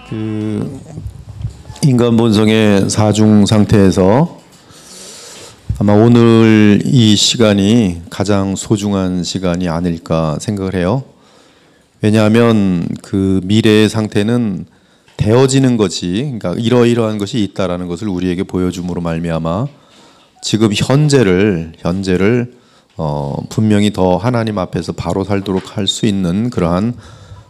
그 인간 본성의 사중 상태에서 아마 오늘 이 시간이 가장 소중한 시간이 아닐까 생각을 해요. 왜냐하면 그 미래의 상태는 되어지는 것이, 그러니까 이러이러한 것이 있다라는 것을 우리에게 보여줌으로 말미암아 지금 현재를 분명히 더 하나님 앞에서 바로 살도록 할 수 있는 그러한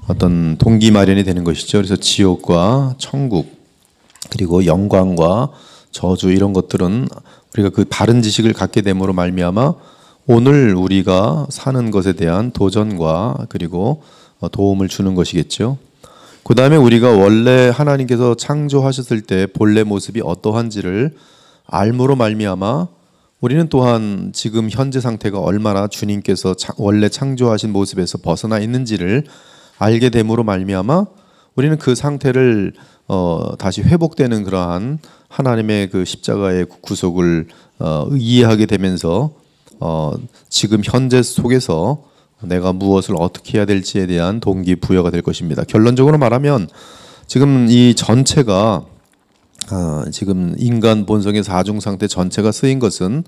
어떤 동기 마련이 되는 것이죠. 그래서 지옥과 천국 그리고 영광과 저주 이런 것들은 우리가 그 바른 지식을 갖게 됨으로 말미암아 오늘 우리가 사는 것에 대한 도전과 그리고 도움을 주는 것이겠죠. 그 다음에 우리가 원래 하나님께서 창조하셨을 때 본래 모습이 어떠한지를 알므로 말미암아 우리는 또한 지금 현재 상태가 얼마나 주님께서 원래 창조하신 모습에서 벗어나 있는지를 알게 됨으로 말미암아 우리는 그 상태를 다시 회복되는 그러한 하나님의 그 십자가의 구속을 이해하게 되면서 지금 현재 속에서 내가 무엇을 어떻게 해야 될지에 대한 동기부여가 될 것입니다. 결론적으로 말하면 지금 이 전체가 지금 인간 본성의 사중 상태 전체가 쓰인 것은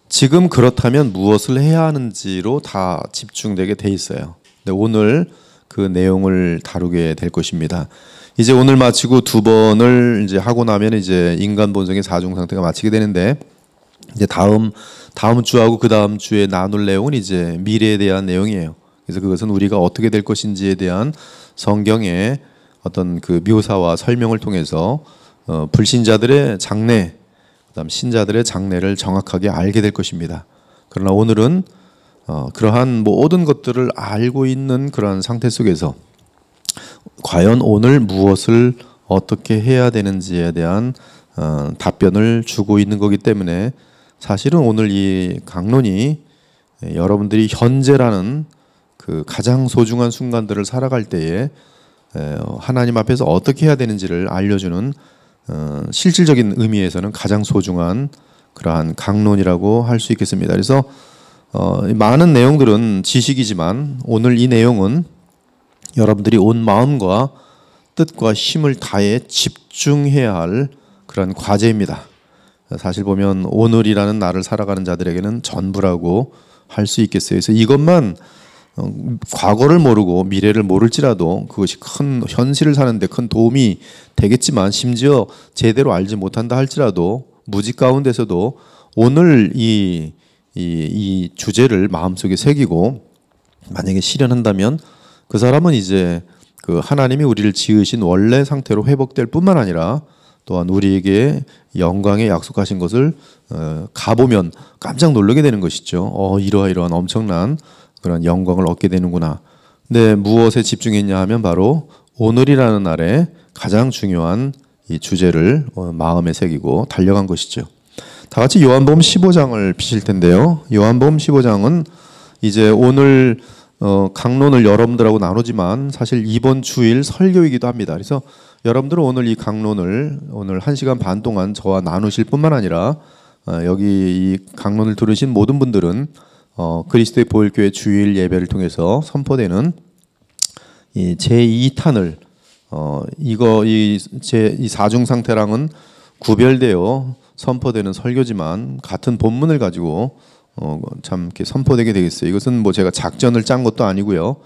지금 그렇다면 무엇을 해야 하는지로 다 집중되게 돼 있어요. 근데 오늘 그 내용을 다루게 될 것입니다. 이제 오늘 마치고 두 번을 이제 하고 나면 이제 인간 본성의 사중 상태가 마치게 되는데 이제 다음 주하고 그 다음 주에 나눌 내용은 이제 미래에 대한 내용이에요. 그래서 그것은 우리가 어떻게 될 것인지에 대한 성경의 어떤 그 묘사와 설명을 통해서 불신자들의 장래, 그다음 신자들의 장래를 정확하게 알게 될 것입니다. 그러나 오늘은 그러한 모든 것들을 알고 있는 그러한 상태 속에서 과연 오늘 무엇을 어떻게 해야 되는지에 대한 답변을 주고 있는 거기 때문에 사실은 오늘 이 강론이 여러분들이 현재라는 그 가장 소중한 순간들을 살아갈 때에 하나님 앞에서 어떻게 해야 되는지를 알려주는 실질적인 의미에서는 가장 소중한 그러한 강론이라고 할 수 있겠습니다. 그래서 많은 내용들은 지식이지만 오늘 이 내용은 여러분들이 온 마음과 뜻과 힘을 다해 집중해야 할 그런 과제입니다. 사실 보면 오늘이라는 날을 살아가는 자들에게는 전부라고 할 수 있겠어요. 그래서 이것만 과거를 모르고 미래를 모를지라도 그것이 큰 현실을 사는데 큰 도움이 되겠지만 심지어 제대로 알지 못한다 할지라도 무지 가운데서도 오늘 이 주제를 마음속에 새기고 만약에 실현한다면 그 사람은 이제 그 하나님이 우리를 지으신 원래 상태로 회복될 뿐만 아니라 또한 우리에게 영광에 약속하신 것을 가보면 깜짝 놀라게 되는 것이죠. 이러한 엄청난 그런 영광을 얻게 되는구나. 근데 무엇에 집중했냐 하면 바로 오늘이라는 날에 가장 중요한 이 주제를 마음에 새기고 달려간 것이죠. 다 같이 요한복음 15장을 피실 텐데요. 요한복음 15장은 이제 오늘 강론을 여러분들하고 나누지만 사실 이번 주일 설교이기도 합니다. 그래서 여러분들은 오늘 이 강론을 오늘 1시간 반 동안 저와 나누실 뿐만 아니라 여기 이 강론을 들으신 모든 분들은 그리스도의 보혈교회 주일 예배를 통해서 선포되는 이 제2탄을 이 사중 상태랑은 구별되어 선포되는 설교지만 같은 본문을 가지고 참 이렇게 선포되게 되겠어요. 이것은 뭐 제가 작전을 짠 것도 아니고요.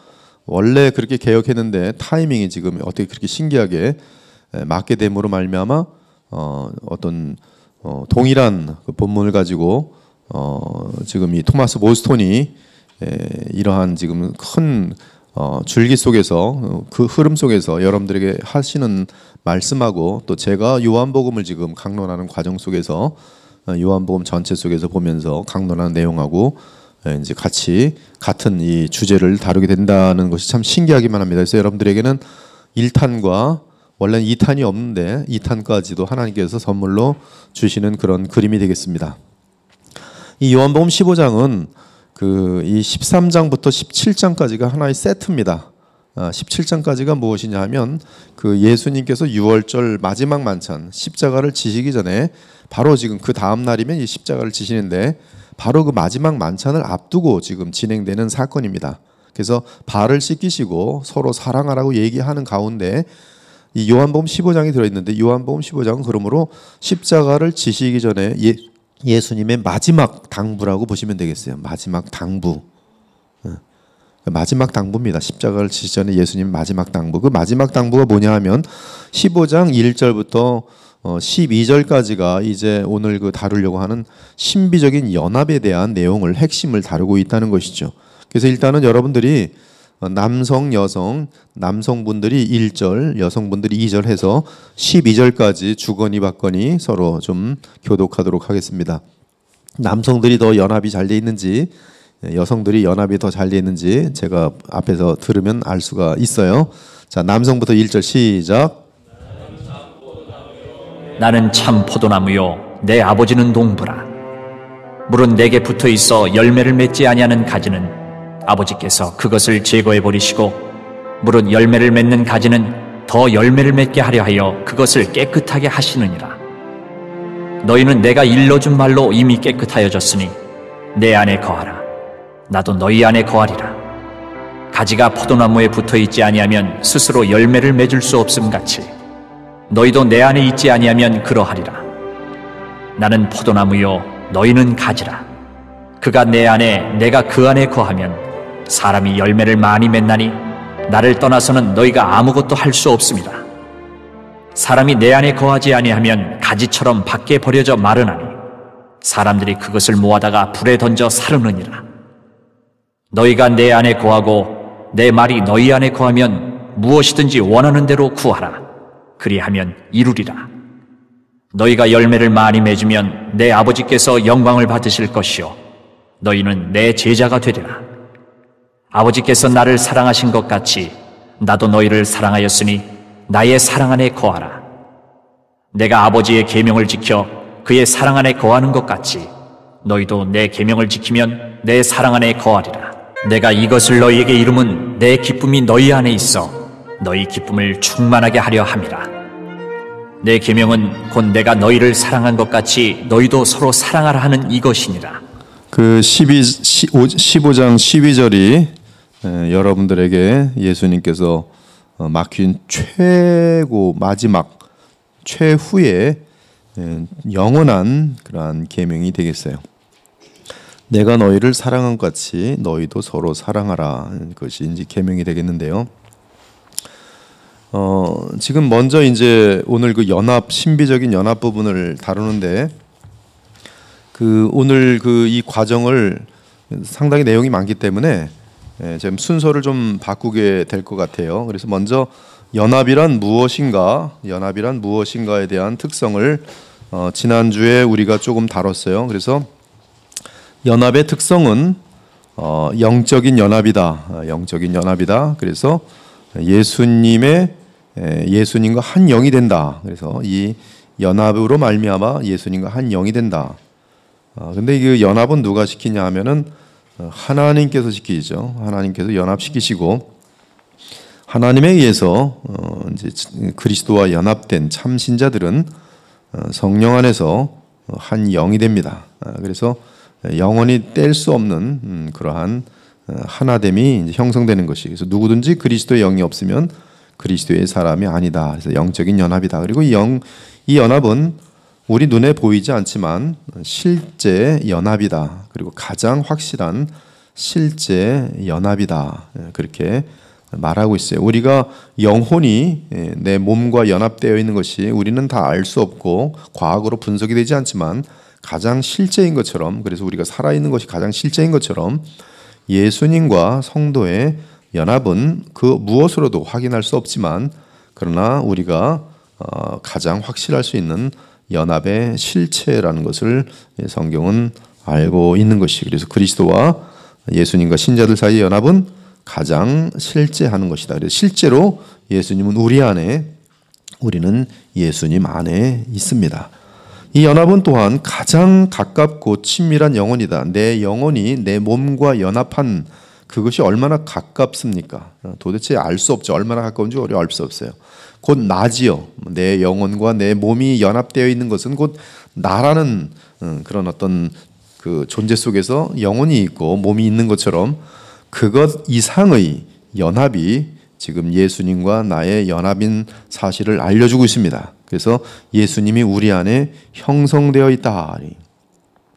원래 그렇게 개혁했는데 타이밍이 지금 어떻게 그렇게 신기하게 맞게 됨으로 말미암아 어떤 동일한 그 본문을 가지고 지금 이 토마스 모스톤이 이러한 지금 큰 줄기 속에서 그 흐름 속에서 여러분들에게 하시는 말씀하고 또 제가 요한복음을 지금 강론하는 과정 속에서 요한복음 전체 속에서 보면서 강론하는 내용하고 이제 같이 같은 이 주제를 다루게 된다는 것이 참 신기하기만 합니다. 그래서 여러분들에게는 1탄과 원래는 2탄이 없는데 2탄까지도 하나님께서 선물로 주시는 그런 그림이 되겠습니다. 이 요한복음 15장은 이 13장부터 17장까지가 하나의 세트입니다. 17장까지가 무엇이냐 하면 그 예수님께서 유월절 마지막 만찬 십자가를 지시기 전에 바로 지금 그 다음 날이면 이 십자가를 지시는데 바로 그 마지막 만찬을 앞두고 지금 진행되는 사건입니다. 그래서 발을 씻기시고 서로 사랑하라고 얘기하는 가운데 이 요한복음 15장이 들어있는데 요한복음 15장은 그러므로 십자가를 지시기 전에 예수님의 마지막 당부라고 보시면 되겠어요. 마지막 당부. 마지막 당부입니다. 십자가를 지시기 전에 예수님 마지막 당부. 그 마지막 당부가 뭐냐 하면 15장 1절부터 12절까지가 이제 오늘 그 다루려고 하는 신비적인 연합에 대한 내용을 핵심을 다루고 있다는 것이죠. 그래서 일단은 여러분들이 남성, 여성, 남성분들이 1절, 여성분들이 2절 해서 12절까지 주거니 받거니 서로 좀 교독하도록 하겠습니다. 남성들이 더 연합이 잘 돼 있는지 여성들이 연합이 더 잘 돼 있는지 제가 앞에서 들으면 알 수가 있어요. 자, 남성부터 1절 시작. 나는 참 포도나무요 내 아버지는 동부라. 물은 내게 붙어 있어 열매를 맺지 아니하는 가지는 아버지께서 그것을 제거해 버리시고 물은 열매를 맺는 가지는 더 열매를 맺게 하려 하여 그것을 깨끗하게 하시느니라. 너희는 내가 일러준 말로 이미 깨끗하여졌으니 내 안에 거하라. 나도 너희 안에 거하리라. 가지가 포도나무에 붙어 있지 아니하면 스스로 열매를 맺을 수 없음 같이 너희도 내 안에 있지 아니하면 그러하리라. 나는 포도나무요 너희는 가지라. 그가 내 안에 내가 그 안에 거하면 사람이 열매를 많이 맺나니 나를 떠나서는 너희가 아무것도 할 수 없습니다. 사람이 내 안에 거하지 아니하면 가지처럼 밖에 버려져 마르나니 사람들이 그것을 모아다가 불에 던져 사르느니라. 너희가 내 안에 거하고 내 말이 너희 안에 거하면 무엇이든지 원하는 대로 구하라. 그리하면 이루리라. 너희가 열매를 많이 맺으면 내 아버지께서 영광을 받으실 것이요 너희는 내 제자가 되리라. 아버지께서 나를 사랑하신 것 같이 나도 너희를 사랑하였으니 나의 사랑 안에 거하라. 내가 아버지의 계명을 지켜 그의 사랑 안에 거하는 것 같이 너희도 내 계명을 지키면 내 사랑 안에 거하리라. 내가 이것을 너희에게 이름은 내 기쁨이 너희 안에 있어 너희 기쁨을 충만하게 하려 함이라. 내 계명은 곧 내가 너희를 사랑한 것 같이 너희도 서로 사랑하라 하는 이것이니라. 그 15장 12절이 여러분들에게 예수님께서 맡긴 최고 마지막 최후의 영원한 그러한 계명이 되겠어요. 내가 너희를 사랑한 것 같이 너희도 서로 사랑하라. 그것이 이제 계명이 되겠는데요. 지금 먼저 이제 오늘 그 연합 신비적인 연합 부분을 다루는데 그 오늘 그 이 과정을 상당히 내용이 많기 때문에 지금 순서를 좀 바꾸게 될 것 같아요. 그래서 먼저 연합이란 무엇인가에 대한 특성을 지난주에 우리가 조금 다뤘어요. 그래서 연합의 특성은 영적인 연합이다. 영적인 연합이다. 그래서 예수님과 한 영이 된다. 그래서 이 연합으로 말미암아 예수님과 한 영이 된다. 근데 그 연합은 누가 시키냐 하면은 하나님께서 시키죠. 하나님께서 연합시키시고 하나님에 의해서 이제 그리스도와 연합된 참 신자들은 성령 안에서 한 영이 됩니다. 그래서 영원히 뗄 수 없는 그러한 하나됨이 이제 형성되는 것이. 그래서 누구든지 그리스도의 영이 없으면 그리스도의 사람이 아니다. 그래서 영적인 연합이다. 그리고 이 연합은 우리 눈에 보이지 않지만 실제 연합이다. 그리고 가장 확실한 실제 연합이다. 그렇게 말하고 있어요. 우리가 영혼이 내 몸과 연합되어 있는 것이 우리는 다 알 수 없고 과학으로 분석이 되지 않지만 가장 실제인 것처럼, 그래서 우리가 살아있는 것이 가장 실제인 것처럼 예수님과 성도의 연합은 그 무엇으로도 확인할 수 없지만 그러나 우리가 가장 확실할 수 있는 연합의 실체라는 것을 성경은 알고 있는 것이. 그래서 그리스도와 예수님과 신자들 사이의 연합은 가장 실제하는 것이다. 그래서 실제로 예수님은 우리 안에, 우리는 예수님 안에 있습니다. 이 연합은 또한 가장 가깝고 친밀한 영혼이다. 내 영혼이 내 몸과 연합한 그것이 얼마나 가깝습니까? 도대체 알 수 없죠. 얼마나 가까운지 우리 알 수 없어요. 곧 나지요. 내 영혼과 내 몸이 연합되어 있는 것은 곧 나라는 그런 어떤 그 존재 속에서 영혼이 있고 몸이 있는 것처럼 그것 이상의 연합이 지금 예수님과 나의 연합인 사실을 알려주고 있습니다. 그래서 예수님이 우리 안에 형성되어 있다.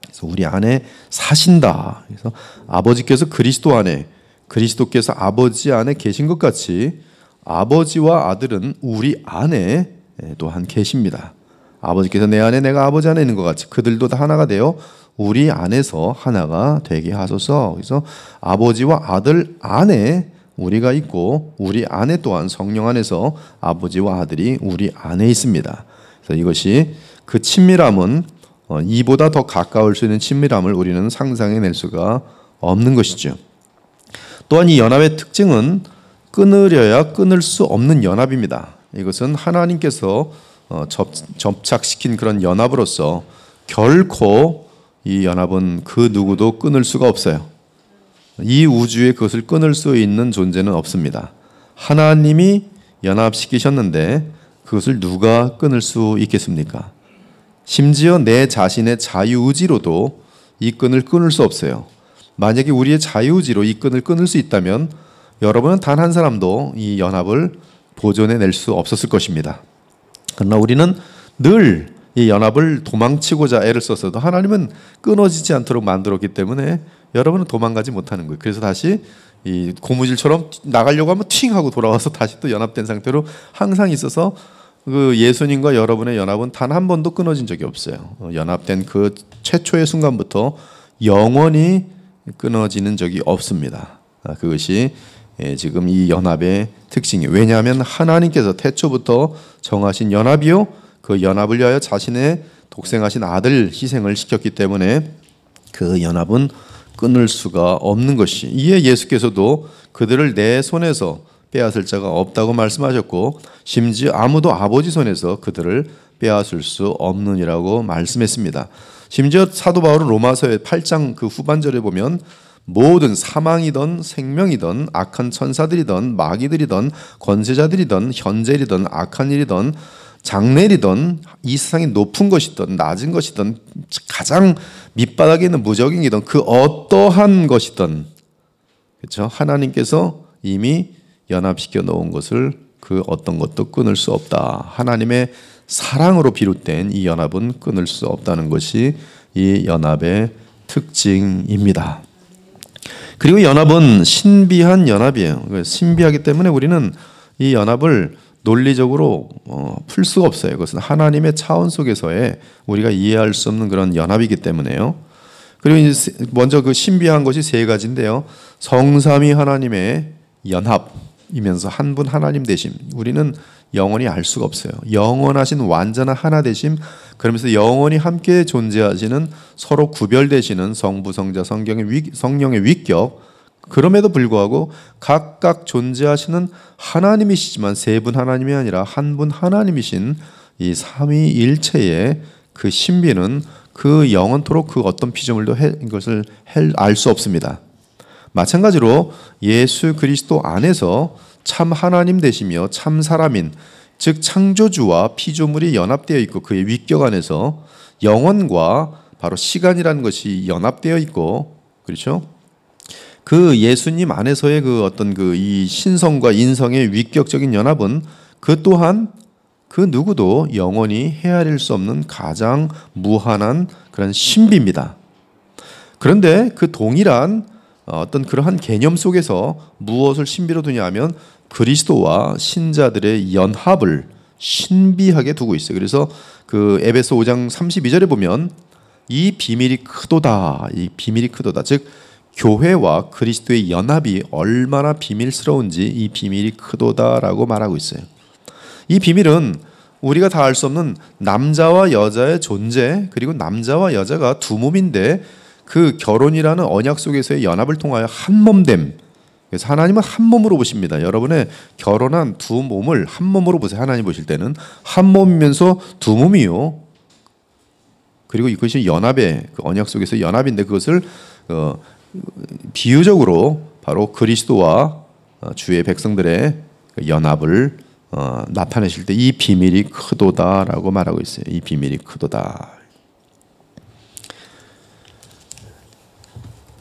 그래서 우리 안에 사신다. 그래서 아버지께서 그리스도 안에, 그리스도께서 아버지 안에 계신 것 같이 아버지와 아들은 우리 안에 또한 계십니다. 아버지께서 내 안에 내가 아버지 안에 있는 것 같이 그들도 다 하나가 되어 우리 안에서 하나가 되게 하소서. 그래서 아버지와 아들 안에 우리가 있고 우리 안에 또한 성령 안에서 아버지와 아들이 우리 안에 있습니다. 그래서 이것이 그 친밀함은 이보다 더 가까울 수 있는 친밀함을 우리는 상상해낼 수가 없는 것이죠. 또한 이 연합의 특징은 끊으려야 끊을 수 없는 연합입니다. 이것은 하나님께서 접착시킨 그런 연합으로서 결코 이 연합은 그 누구도 끊을 수가 없어요. 이 우주에 그것을 끊을 수 있는 존재는 없습니다. 하나님이 연합시키셨는데 그것을 누가 끊을 수 있겠습니까? 심지어 내 자신의 자유의지로도 이 끈을 끊을 수 없어요. 만약에 우리의 자유의지로 이 끈을 끊을 수 있다면 여러분은 단 한 사람도 이 연합을 보존해낼 수 없었을 것입니다. 그러나 우리는 늘 이 연합을 도망치고자 애를 썼어도 하나님은 끊어지지 않도록 만들었기 때문에 여러분은 도망가지 못하는 거예요. 그래서 다시 이 고무줄처럼 나가려고 하면 팅 하고 돌아와서 다시 또 연합된 상태로 항상 있어서 그 예수님과 여러분의 연합은 단 한 번도 끊어진 적이 없어요. 연합된 그 최초의 순간부터 영원히 끊어지는 적이 없습니다. 그것이 지금 이 연합의 특징이에요. 왜냐하면 하나님께서 태초부터 정하신 연합이요, 그 연합을 위하여 자신의 독생하신 아들 희생을 시켰기 때문에 그 연합은 끊을 수가 없는 것이, 이에 예수께서도 그들을 내 손에서 빼앗을 자가 없다고 말씀하셨고 심지어 아무도 아버지 손에서 그들을 빼앗을 수 없느니라고 말씀했습니다. 심지어 사도 바울은 로마서의 8장 그 후반절에 보면 모든 사망이든 생명이든 악한 천사들이든 마귀들이든 권세자들이든 현재이든 악한 일이든 장래이든 이 세상의 높은 것이든 낮은 것이든 가장 밑바닥에 있는 무적행이든 그 어떠한 것이든, 그렇죠? 하나님께서 이미 연합시켜 놓은 것을 그 어떤 것도 끊을 수 없다. 하나님의 사랑으로 비롯된 이 연합은 끊을 수 없다는 것이 이 연합의 특징입니다. 그리고 연합은 신비한 연합이에요. 신비하기 때문에 우리는 이 연합을 논리적으로 풀 수가 없어요. 그것은 하나님의 차원 속에서의 우리가 이해할 수 없는 그런 연합이기 때문에요. 그리고 먼저 그 신비한 것이 세 가지인데요. 성삼위 하나님의 연합이면서 한 분 하나님 되심. 우리는 영원히 알 수가 없어요. 영원하신 완전한 하나 되심. 그러면서 영원히 함께 존재하시는 서로 구별되시는 성부, 성자, 성령의 위격. 그럼에도 불구하고 각각 존재하시는 하나님이시지만 세 분 하나님이 아니라 한 분 하나님이신 이 삼위일체의 그 신비는 그 영원토록 그 어떤 피조물도 이것을 알 수 없습니다. 마찬가지로 예수 그리스도 안에서 참 하나님 되시며 참 사람인, 즉 창조주와 피조물이 연합되어 있고 그의 위격 안에서 영원과 바로 시간이라는 것이 연합되어 있고, 그렇죠? 그 예수님 안에서의 그 어떤 그 이 신성과 인성의 위격적인 연합은 그 또한 그 누구도 영원히 헤아릴 수 없는 가장 무한한 그런 신비입니다. 그런데 그 동일한 어떤 그러한 개념 속에서 무엇을 신비로 두냐 하면 그리스도와 신자들의 연합을 신비하게 두고 있어요. 그래서 그 에베소 5장 32절에 보면 이 비밀이 크도다. 이 비밀이 크도다. 즉 교회와 그리스도의 연합이 얼마나 비밀스러운지 이 비밀이 크도다라고 말하고 있어요. 이 비밀은 우리가 다 알 수 없는 남자와 여자의 존재, 그리고 남자와 여자가 두 몸인데 그 결혼이라는 언약 속에서의 연합을 통하여 한 몸됨. 그래서 하나님은 한 몸으로 보십니다. 여러분의 결혼한 두 몸을 한 몸으로 보세요. 하나님 보실 때는 한 몸이면서 두 몸이요. 그리고 이것이 연합의 그 언약 속에서 연합인데 그것을 비유적으로 바로 그리스도와 주의 백성들의 연합을 나타내실 때 이 비밀이 크도다라고 말하고 있어요. 이 비밀이 크도다.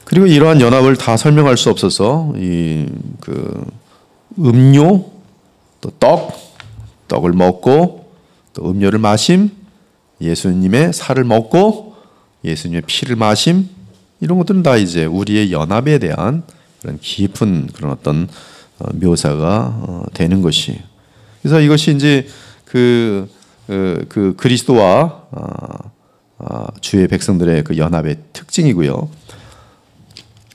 그리고 이러한 연합을 다 설명할 수 없어서 음료, 또 떡을 먹고 또 음료를 마심, 예수님의 살을 먹고 예수님의 피를 마심, 이런 것들은 다 이제 우리의 연합에 대한 그런 깊은 그런 어떤 묘사가 되는 것이에요. 그래서 이것이 이제 그 그리스도와 주의 백성들의 그 연합의 특징이고요.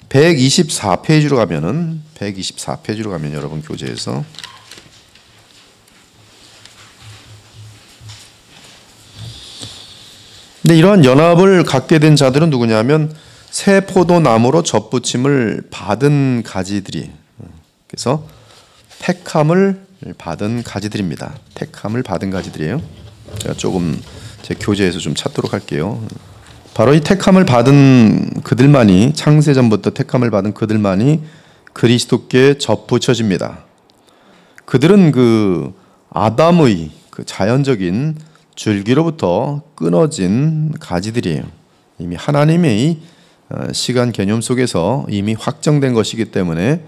124페이지로 가면은 124페이지로 가면 여러분 교재에서 근데 이러한 연합을 갖게 된 자들은 누구냐면 새 포도나무로 접붙임을 받은 가지들이, 그래서 택함을 받은 가지들입니다. 택함을 받은 가지들이에요. 제가 조금 제 교재에서 좀 찾도록 할게요. 바로 이 택함을 받은 그들만이, 창세전부터 택함을 받은 그들만이 그리스도께 접붙여집니다. 그들은 그 아담의 그 자연적인 줄기로부터 끊어진 가지들이에요. 이미 하나님의 시간 개념 속에서 이미 확정된 것이기 때문에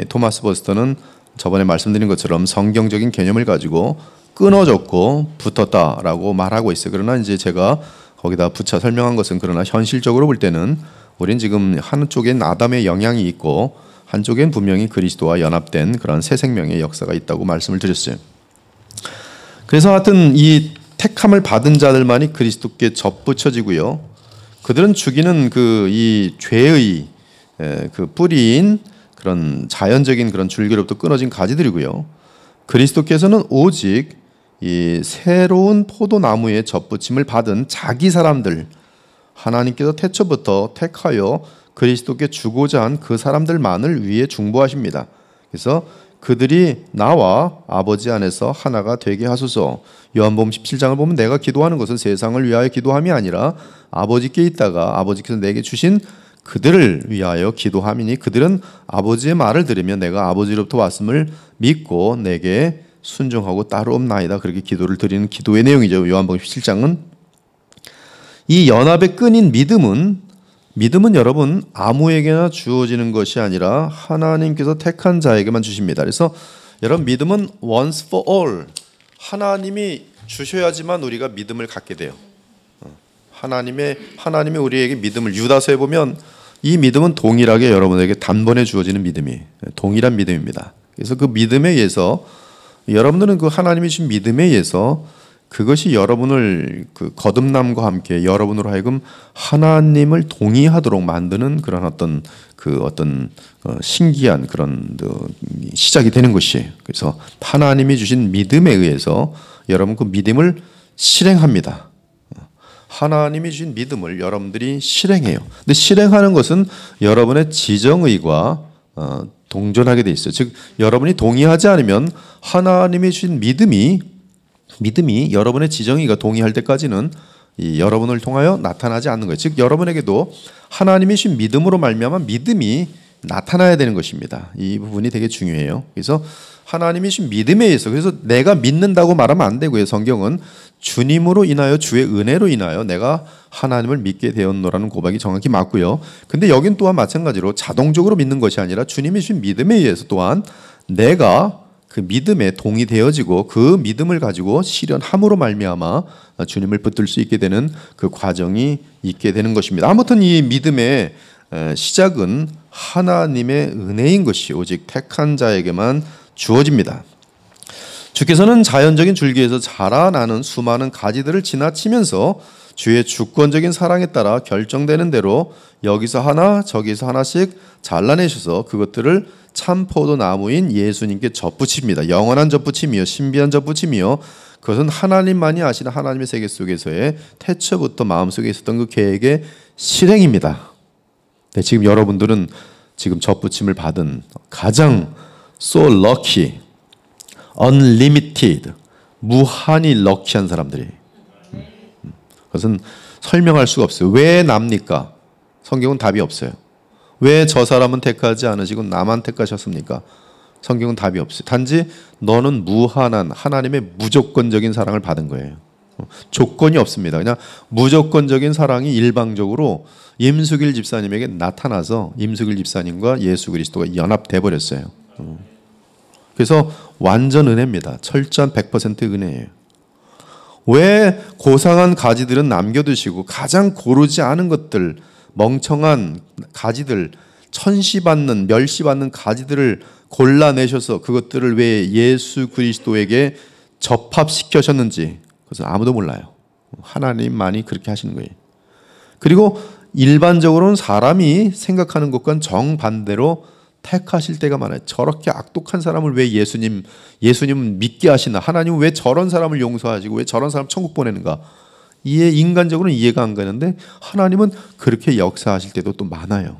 토마스 버스터는 저번에 말씀드린 것처럼 성경적인 개념을 가지고 끊어졌고 붙었다라고 말하고 있어요. 그러나 이제 제가 거기다 붙여 설명한 것은, 그러나 현실적으로 볼 때는 우린 지금 한쪽엔 아담의 영향이 있고 한쪽엔 분명히 그리스도와 연합된 그런 새 생명의 역사가 있다고 말씀을 드렸어요. 그래서 하여튼 이 택함을 받은 자들만이 그리스도께 접붙여지고요. 그들은 죽이는 그 이 죄의 그 뿌리인 그런 자연적인 그런 줄기로부터 끊어진 가지들이고요. 그리스도께서는 오직 이 새로운 포도나무에 접붙임을 받은 자기 사람들, 하나님께서 태초부터 택하여 그리스도께 주고자 한 그 사람들만을 위해 중보하십니다. 그래서 그들이 나와 아버지 안에서 하나가 되게 하소서. 요한복음 17장을 보면 내가 기도하는 것은 세상을 위하여 기도함이 아니라 아버지께 있다가 아버지께서 내게 주신 그들을 위하여 기도함이니 그들은 아버지의 말을 들으면 내가 아버지로부터 왔음을 믿고 내게 순종하고 따르옵나이다. 그렇게 기도를 드리는 기도의 내용이죠. 요한복음 17장은. 이 연합의 끈인 믿음은 여러분 아무에게나 주어지는 것이 아니라 하나님께서 택한 자에게만 주십니다. 그래서 여러분 믿음은 once for all, 하나님이 주셔야지만 우리가 믿음을 갖게 돼요. 하나님이 우리에게 믿음을, 유다서에 보면 이 믿음은 동일하게 여러분에게 단번에 주어지는 믿음이 동일한 믿음입니다. 그래서 그 믿음에 의해서 여러분들은 그 하나님이 주신 믿음에 의해서 그것이 여러분을 그 거듭남과 함께 여러분으로 하여금 하나님을 동의하도록 만드는 그런 어떤 신기한 그런 시작이 되는 것이에요. 그래서 하나님이 주신 믿음에 의해서 여러분 그 믿음을 실행합니다. 하나님이 주신 믿음을 여러분들이 실행해요. 근데 실행하는 것은 여러분의 지정의가 동전하게 돼 있어요. 즉 여러분이 동의하지 않으면 하나님이 주신 믿음이 여러분의 지정의가 동의할 때까지는 이 여러분을 통하여 나타나지 않는 거예요. 즉 여러분에게도 하나님이 주신 믿음으로 말미암아 믿음이 나타나야 되는 것입니다. 이 부분이 되게 중요해요. 그래서 하나님이 주신 믿음에 의해서, 그래서 내가 믿는다고 말하면 안 되고요. 성경은 주님으로 인하여 주의 은혜로 인하여 내가 하나님을 믿게 되었노라는 고백이 정확히 맞고요. 근데 여긴 또한 마찬가지로 자동적으로 믿는 것이 아니라 주님이 주신 믿음에 의해서 또한 내가 그 믿음에 동의되어지고 그 믿음을 가지고 실현함으로 말미암아 주님을 붙들 수 있게 되는 그 과정이 있게 되는 것입니다. 아무튼 이 믿음의 시작은 하나님의 은혜인 것이 오직 택한 자에게만 주어집니다. 주께서는 자연적인 줄기에서 자라나는 수많은 가지들을 지나치면서 주의 주권적인 사랑에 따라 결정되는 대로 여기서 하나 저기서 하나씩 잘라내셔서 그것들을 참 포도나무인 예수님께 접붙입니다. 영원한 접붙임이요 신비한 접붙임이요 그것은 하나님만이 아시는 하나님의 세계 속에서의 태초부터 마음속에 있었던 그 계획의 실행입니다. 네, 지금 여러분들은 지금 접붙임을 받은 가장 so lucky, unlimited, 무한히 럭키한 사람들이. 그것은 설명할 수가 없어요. 왜 납니까? 성경은 답이 없어요. 왜 저 사람은 택하지 않으시고 나만 택하셨습니까? 성경은 답이 없어요. 단지 너는 무한한 하나님의 무조건적인 사랑을 받은 거예요. 조건이 없습니다. 그냥 무조건적인 사랑이 일방적으로 임수길 집사님에게 나타나서 임수길 집사님과 예수 그리스도가 연합돼 버렸어요. 그래서 완전 은혜입니다. 철저한 100% 은혜예요. 왜 고상한 가지들은 남겨두시고 가장 고르지 않은 것들, 멍청한 가지들, 천시받는, 멸시받는 가지들을 골라내셔서 그것들을 왜 예수 그리스도에게 접합시키셨는지 그것은 아무도 몰라요. 하나님만이 그렇게 하시는 거예요. 그리고 일반적으로는 사람이 생각하는 것과는 정반대로 택하실 때가 많아요. 저렇게 악독한 사람을 왜 예수님은 믿게 하시나? 하나님은 왜 저런 사람을 용서하시고 왜 저런 사람 천국 보내는가? 인간적으로는 이해가 안 가는데 하나님은 그렇게 역사하실 때도 또 많아요.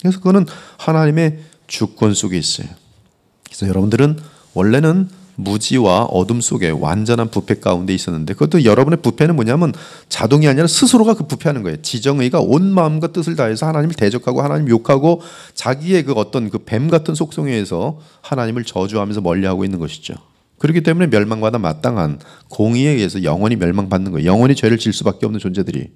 그래서 그거는 하나님의 주권 속에 있어요. 그래서 여러분들은 원래는 무지와 어둠 속에 완전한 부패 가운데 있었는데 그것도 여러분의 부패는 뭐냐면 자동이 아니라 스스로가 그 부패하는 거예요. 지정의가 온 마음과 뜻을 다해서 하나님을 대적하고 하나님 욕하고 자기의 그 어떤 그 뱀 같은 속성에 의해서 하나님을 저주하면서 멀리하고 있는 것이죠. 그렇기 때문에 멸망받아 마땅한 공의에 의해서 영원히 멸망받는 거예요. 영원히 죄를 질 수밖에 없는 존재들이.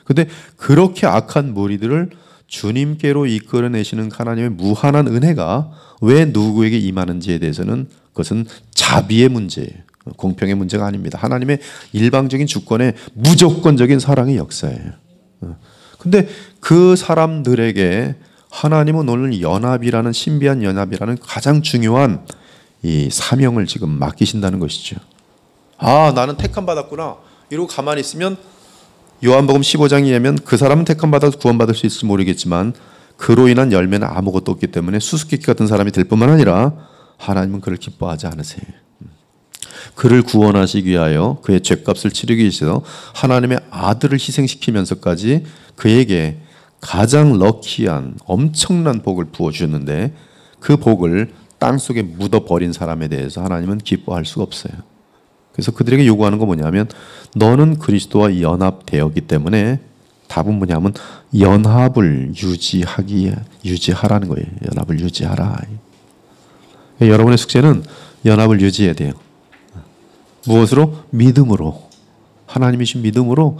그런데 그렇게 악한 무리들을 주님께로 이끌어내시는 하나님의 무한한 은혜가 왜 누구에게 임하는지에 대해서는 그것은 자비의 문제예요. 공평의 문제가 아닙니다. 하나님의 일방적인 주권의 무조건적인 사랑의 역사예요. 그런데 그 사람들에게 하나님은 오늘 연합이라는 신비한 연합이라는 가장 중요한 이 사명을 지금 맡기신다는 것이죠. 아, 나는 택함 받았구나. 이러고 가만히 있으면 요한복음 15장에 의하면 그 사람은 택함 받아서 구원받을 수 있을지 모르겠지만 그로 인한 열매는 아무것도 없기 때문에 수수께끼 같은 사람이 될 뿐만 아니라 하나님은 그를 기뻐하지 않으세요. 그를 구원하시기 위하여 그의 죗값을 치르기 위해서 하나님의 아들을 희생시키면서까지 그에게 가장 럭키한 엄청난 복을 부어주셨는데 그 복을 땅속에 묻어버린 사람에 대해서 하나님은 기뻐할 수가 없어요. 그래서 그들에게 요구하는 건 뭐냐면 너는 그리스도와 연합되었기 때문에 답은 뭐냐면 연합을 유지하라는 거예요. 연합을 유지하라. 여러분의 숙제는 연합을 유지해야 돼요. 무엇으로? 믿음으로. 하나님이신 믿음으로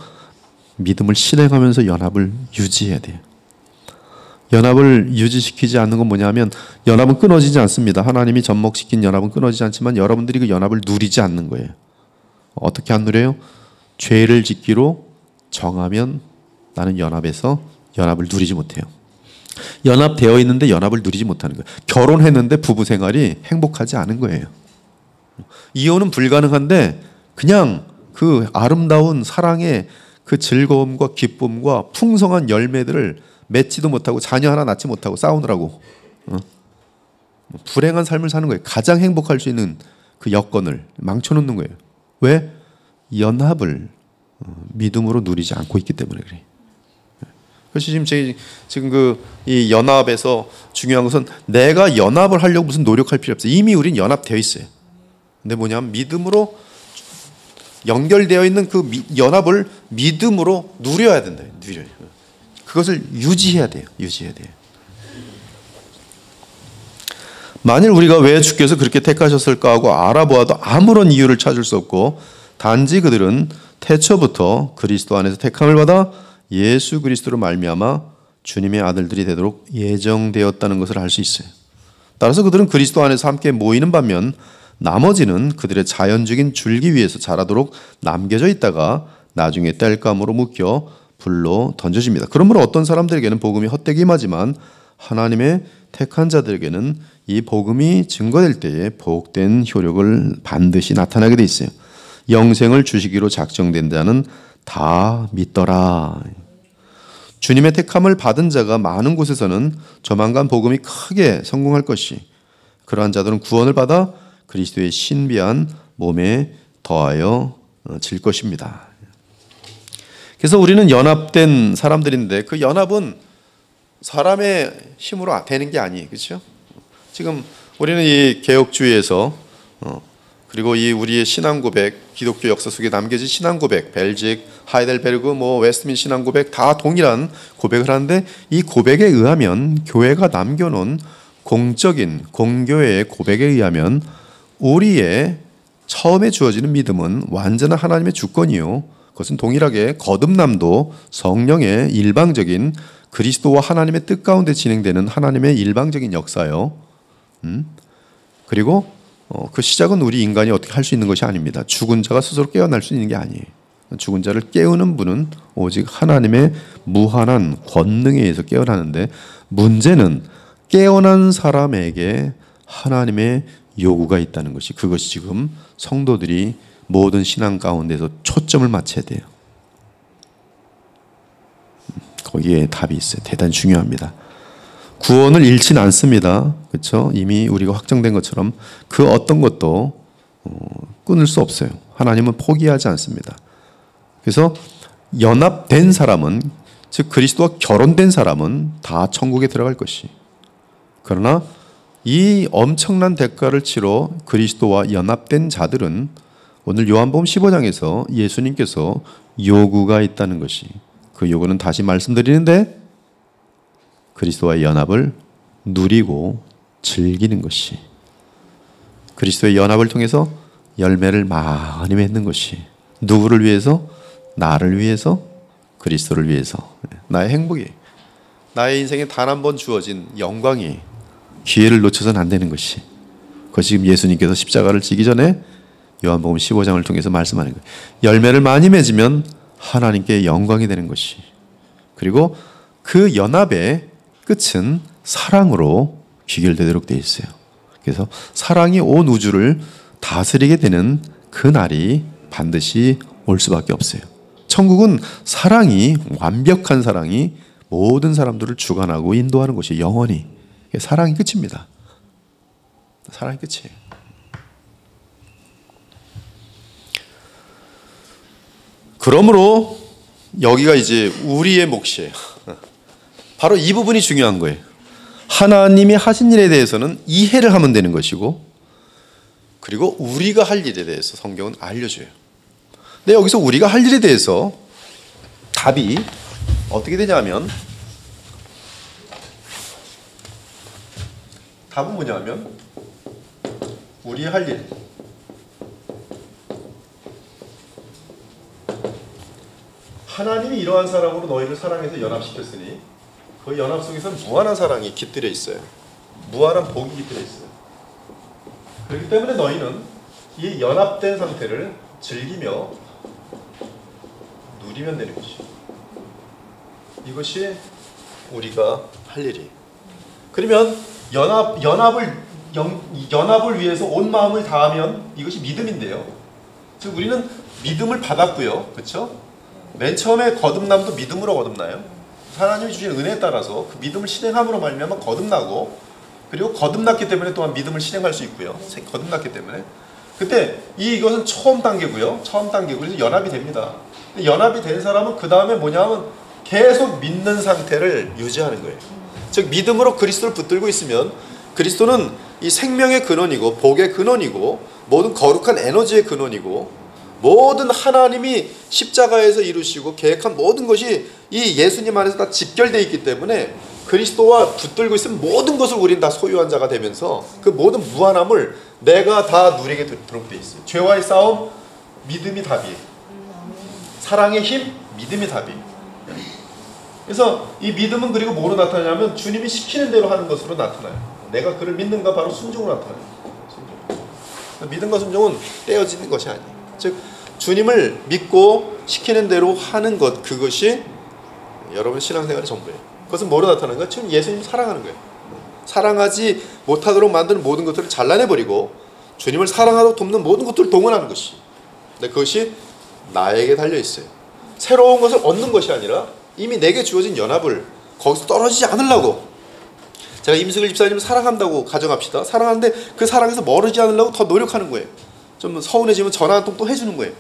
믿음을 실행하면서 연합을 유지해야 돼요. 연합을 유지시키지 않는 건 뭐냐면 연합은 끊어지지 않습니다. 하나님이 접목시킨 연합은 끊어지지 않지만 여러분들이 그 연합을 누리지 않는 거예요. 어떻게 안 누려요? 죄를 짓기로 정하면 나는 연합에서 연합을 누리지 못해요. 연합되어 있는데 연합을 누리지 못하는 거예요. 결혼했는데 부부 생활이 행복하지 않은 거예요. 이혼은 불가능한데 그냥 그 아름다운 사랑의 그 즐거움과 기쁨과 풍성한 열매들을 맺지도 못하고 자녀 하나 낳지 못하고 싸우느라고 불행한 삶을 사는 거예요. 가장 행복할 수 있는 그 여건을 망쳐놓는 거예요. 왜? 연합을 믿음으로 누리지 않고 있기 때문에 그래요. 그래서 지금 이 연합에서 중요한 것은 내가 연합을 하려고 무슨 노력할 필요 없어요. 이미 우린 연합되어 있어요. 근데 뭐냐면 믿음으로 연결되어 있는 그 연합을 믿음으로 누려야 된다. 누려요. 그것을 유지해야 돼요. 만일 우리가 왜 주께서 그렇게 택하셨을까 하고 알아보아도 아무런 이유를 찾을 수 없고 단지 그들은 태초부터 그리스도 안에서 택함을 받아 예수 그리스도로 말미암아 주님의 아들들이 되도록 예정되었다는 것을 알 수 있어요. 따라서 그들은 그리스도 안에서 함께 모이는 반면 나머지는 그들의 자연적인 줄기 위에서 자라도록 남겨져 있다가 나중에 땔감으로 묶여 불로 던져집니다. 그러므로 어떤 사람들에게는 복음이 헛되게 임하지만 하나님의 택한 자들에게는 이 복음이 증거될 때에 복된 효력을 반드시 나타나게 돼 있어요. 영생을 주시기로 작정된 자는 다 믿더라. 주님의 택함을 받은 자가 많은 곳에서는 조만간 복음이 크게 성공할 것이 그러한 자들은 구원을 받아 그리스도의 신비한 몸에 더하여 질 것입니다. 그래서 우리는 연합된 사람들인데 그 연합은 사람의 힘으로 되는 게 아니에요. 그렇죠? 지금 우리는 이 개혁주의에서 그리고 이 우리의 신앙 고백, 기독교 역사 속에 남겨진 신앙 고백, 벨직, 하이델베르그, 웨스트민 신앙 고백 다 동일한 고백을 하는데 이 고백에 의하면 교회가 남겨놓은 공적인 공교회의 고백에 의하면 우리의 처음에 주어지는 믿음은 완전한 하나님의 주권이요. 그것은 동일하게 거듭남도 성령의 일방적인 그리스도와 하나님의 뜻 가운데 진행되는 하나님의 일방적인 역사요. 그리고 그 시작은 우리 인간이 어떻게 할 수 있는 것이 아닙니다. 죽은 자가 스스로 깨어날 수 있는 게 아니에요. 죽은 자를 깨우는 분은 오직 하나님의 무한한 권능에 의해서 깨어나는데, 문제는 깨어난 사람에게 하나님의 요구가 있다는 것이, 그것이 지금 성도들이 모든 신앙 가운데서 초점을 맞춰야 돼요. 거기에 답이 있어요. 대단히 중요합니다. 구원을 잃지는 않습니다. 그렇죠? 이미 우리가 확정된 것처럼 그 어떤 것도 끊을 수 없어요. 하나님은 포기하지 않습니다. 그래서 연합된 사람은, 즉 그리스도와 결혼된 사람은 다 천국에 들어갈 것이. 그러나 이 엄청난 대가를 치러 그리스도와 연합된 자들은 오늘 요한복음 15장에서 예수님께서 요구가 있다는 것이, 그 요구는 다시 말씀드리는데 그리스도와의 연합을 누리고 즐기는 것이, 그리스도의 연합을 통해서 열매를 많이 맺는 것이, 누구를 위해서? 나를 위해서, 그리스도를 위해서, 나의 행복이, 나의 인생에 단 한 번 주어진 영광이 기회를 놓쳐서는 안 되는 것이, 그것이 지금 예수님께서 십자가를 지기 전에 요한복음 15장을 통해서 말씀하는 거예요. 열매를 많이 맺으면 하나님께 영광이 되는 것이, 그리고 그 연합의 끝은 사랑으로 귀결되도록 되어 있어요. 그래서 사랑이 온 우주를 다스리게 되는 그 날이 반드시 올 수밖에 없어요. 천국은 사랑이, 완벽한 사랑이 모든 사람들을 주관하고 인도하는 곳이 영원히, 사랑이 끝입니다. 사랑이 끝이에요. 그러므로 여기가 이제 우리의 몫이에요. 바로 이 부분이 중요한 거예요. 하나님이 하신 일에 대해서는 이해를 하면 되는 것이고, 그리고 우리가 할 일에 대해서 성경은 알려줘요. 근데 여기서 우리가 할 일에 대해서 답이 어떻게 되냐면, 답은 뭐냐면 우리 할 일, 하나님이 이러한 사랑으로 너희를 사랑해서 연합시켰으니 그 연합 속에서 무한한 사랑이 깃들여 있어요. 무한한 복이 깃들여 있어요. 그렇기 때문에 너희는 이 연합된 상태를 즐기며 누리면 되는 것이, 이것이 우리가 할 일이에요. 그러면 연합을 위해서 온 마음을 다하면 이것이 믿음인데요. 즉 우리는 믿음을 받았고요, 그렇죠? 맨 처음에 거듭남도 믿음으로 거듭나요. 하나님이 주신 은혜에 따라서 그 믿음을 실행함으로 말미암아 거듭나고, 그리고 거듭났기 때문에 또한 믿음을 실행할 수 있고요. 거듭났기 때문에. 근데 이것은 처음 단계고요. 처음 단계고, 그래서 연합이 됩니다. 연합이 된 사람은 그 다음에 뭐냐면 계속 믿는 상태를 유지하는 거예요. 즉 믿음으로 그리스도를 붙들고 있으면, 그리스도는 이 생명의 근원이고 복의 근원이고 모든 거룩한 에너지의 근원이고, 모든 하나님이 십자가에서 이루시고 계획한 모든 것이 이 예수님 안에서 다 집결되어 있기 때문에 그리스도와 붙들고 있으면 모든 것을 우리는 다 소유한 자가 되면서 그 모든 무한함을 내가 다 누리게 되도록 되어 있어요. 죄와의 싸움, 믿음이 답이에요. 사랑의 힘, 믿음이 답이에요. 그래서 이 믿음은 그리고 뭐로 나타나냐면 주님이 시키는 대로 하는 것으로 나타나요. 내가 그를 믿는가, 바로 순종으로 나타나요. 순종. 믿음과 순종은 떼어지는 것이 아니에요. 즉 주님을 믿고 시키는 대로 하는 것, 그것이 여러분 신앙생활의 전부예요. 그것은 뭐로 나타나는 거예요? 지금 예수님 사랑하는 거예요. 사랑하지 못하도록 만드는 모든 것들을 잘라내버리고 주님을 사랑하도록 돕는 모든 것들을 동원하는 것이, 근데 그것이 나에게 달려있어요. 새로운 것을 얻는 것이 아니라 이미 내게 주어진 연합을 거기서 떨어지지 않으려고, 제가 임승일 집사님을 사랑한다고 가정합시다. 사랑하는데 그 사랑에서 멀어지지 않으려고 더 노력하는 거예요. 좀 서운해지면 전화 한 통 또 해주는 거예요.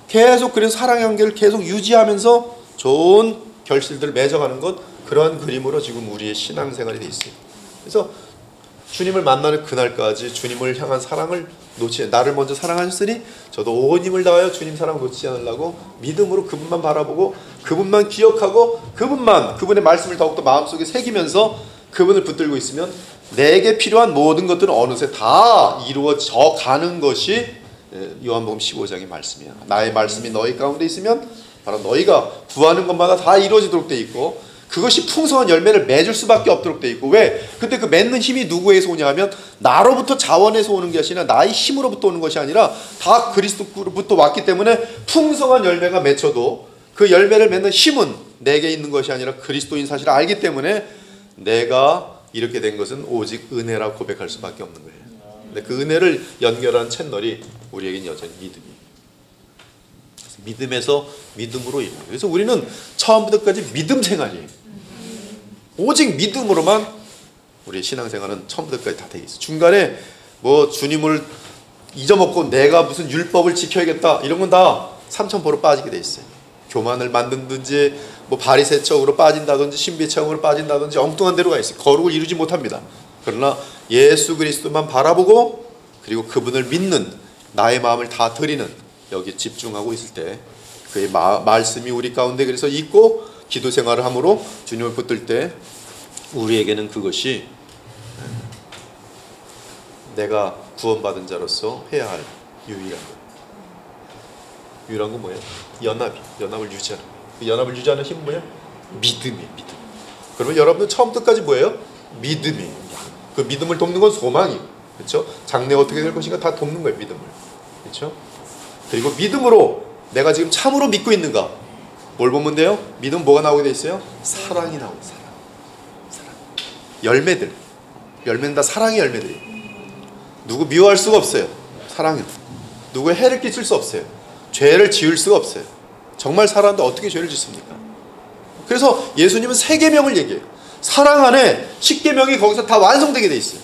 계속 그래서 사랑의 관계를 계속 유지하면서 좋은 결실들을 맺어가는 것, 그러한 그림으로 지금 우리의 신앙생활이 돼 있어요. 그래서 주님을 만나는 그날까지 주님을 향한 사랑을 나를 먼저 사랑하셨으니 저도 온 힘을 다하여 주님 사랑을 놓치지 않으려고 믿음으로 그분만 바라보고 그분만 기억하고 그분의 말씀을 더욱더 마음속에 새기면서 그분을 붙들고 있으면 내게 필요한 모든 것들은 어느새 다 이루어져 가는 것이 요한복음 15장의 말씀이야. 나의 말씀이 너희 가운데 있으면 바로 너희가 구하는 것마다 다 이루어지도록 돼 있고, 그것이 풍성한 열매를 맺을 수밖에 없도록 돼 있고, 왜? 근데 그 맺는 힘이 누구에서 오냐 하면 나로부터 자원에서 오는 것이 아니라 나의 힘으로부터 오는 것이 아니라 다 그리스도로부터 왔기 때문에 풍성한 열매가 맺혀도 그 열매를 맺는 힘은 내게 있는 것이 아니라 그리스도인 사실을 알기 때문에 내가 이렇게 된 것은 오직 은혜라 고백할 수밖에 없는 거예요. 근데 그 은혜를 연결한 채널이 우리에겐 여전히 믿음이에요. 믿음에서 믿음으로 이루는. 그래서 우리는 처음부터 끝까지 믿음 생활이에요. 오직 믿음으로만 우리의 신앙생활은 처음부터 끝까지 다 되어 있어요. 중간에 뭐 주님을 잊어먹고 내가 무슨 율법을 지켜야겠다 이런 건 다 삼천포로 빠지게 돼 있어요. 교만을 만든든지 뭐 바리새적으로 빠진다든지 신비체험으로 빠진다든지 엉뚱한 데로 가 있어요. 거룩을 이루지 못합니다. 그러나 예수 그리스도만 바라보고 그리고 그분을 믿는 나의 마음을 다 드리는 여기 집중하고 있을 때 그의 말씀이 우리 가운데 그래서 있고 기도 생활을 함으로 주님을 붙들 때 우리에게는 그것이 내가 구원받은 자로서 해야 할 유일한 것. 유일한 건 뭐예요? 연합을 유지하는 거예요. 그 연합을 유지하는 힘은 뭐예요? 믿음이에요. 믿음. 그러면 여러분들 처음부터까지 뭐예요? 믿음이에요. 그 믿음을 돕는 건 소망이에요. 그렇죠? 장래가 어떻게 될 것인가 다 돕는 거예요. 믿음을. 그렇죠? 그리고 믿음으로 내가 지금 참으로 믿고 있는가? 뭘 보면 돼요? 믿음 뭐가 나오게 돼 있어요? 사랑이 나오고 사랑. 열매들. 열매는 다 사랑의 열매들이에요. 누구 미워할 수가 없어요. 사랑은. 누구의 해를 끼칠 수 없어요. 죄를 지을 수가 없어요. 정말 사랑하는데 어떻게 죄를 짓습니까? 그래서 예수님은 3계명을 얘기해요. 사랑 안에 10계명이 거기서 다 완성되게 돼 있어요.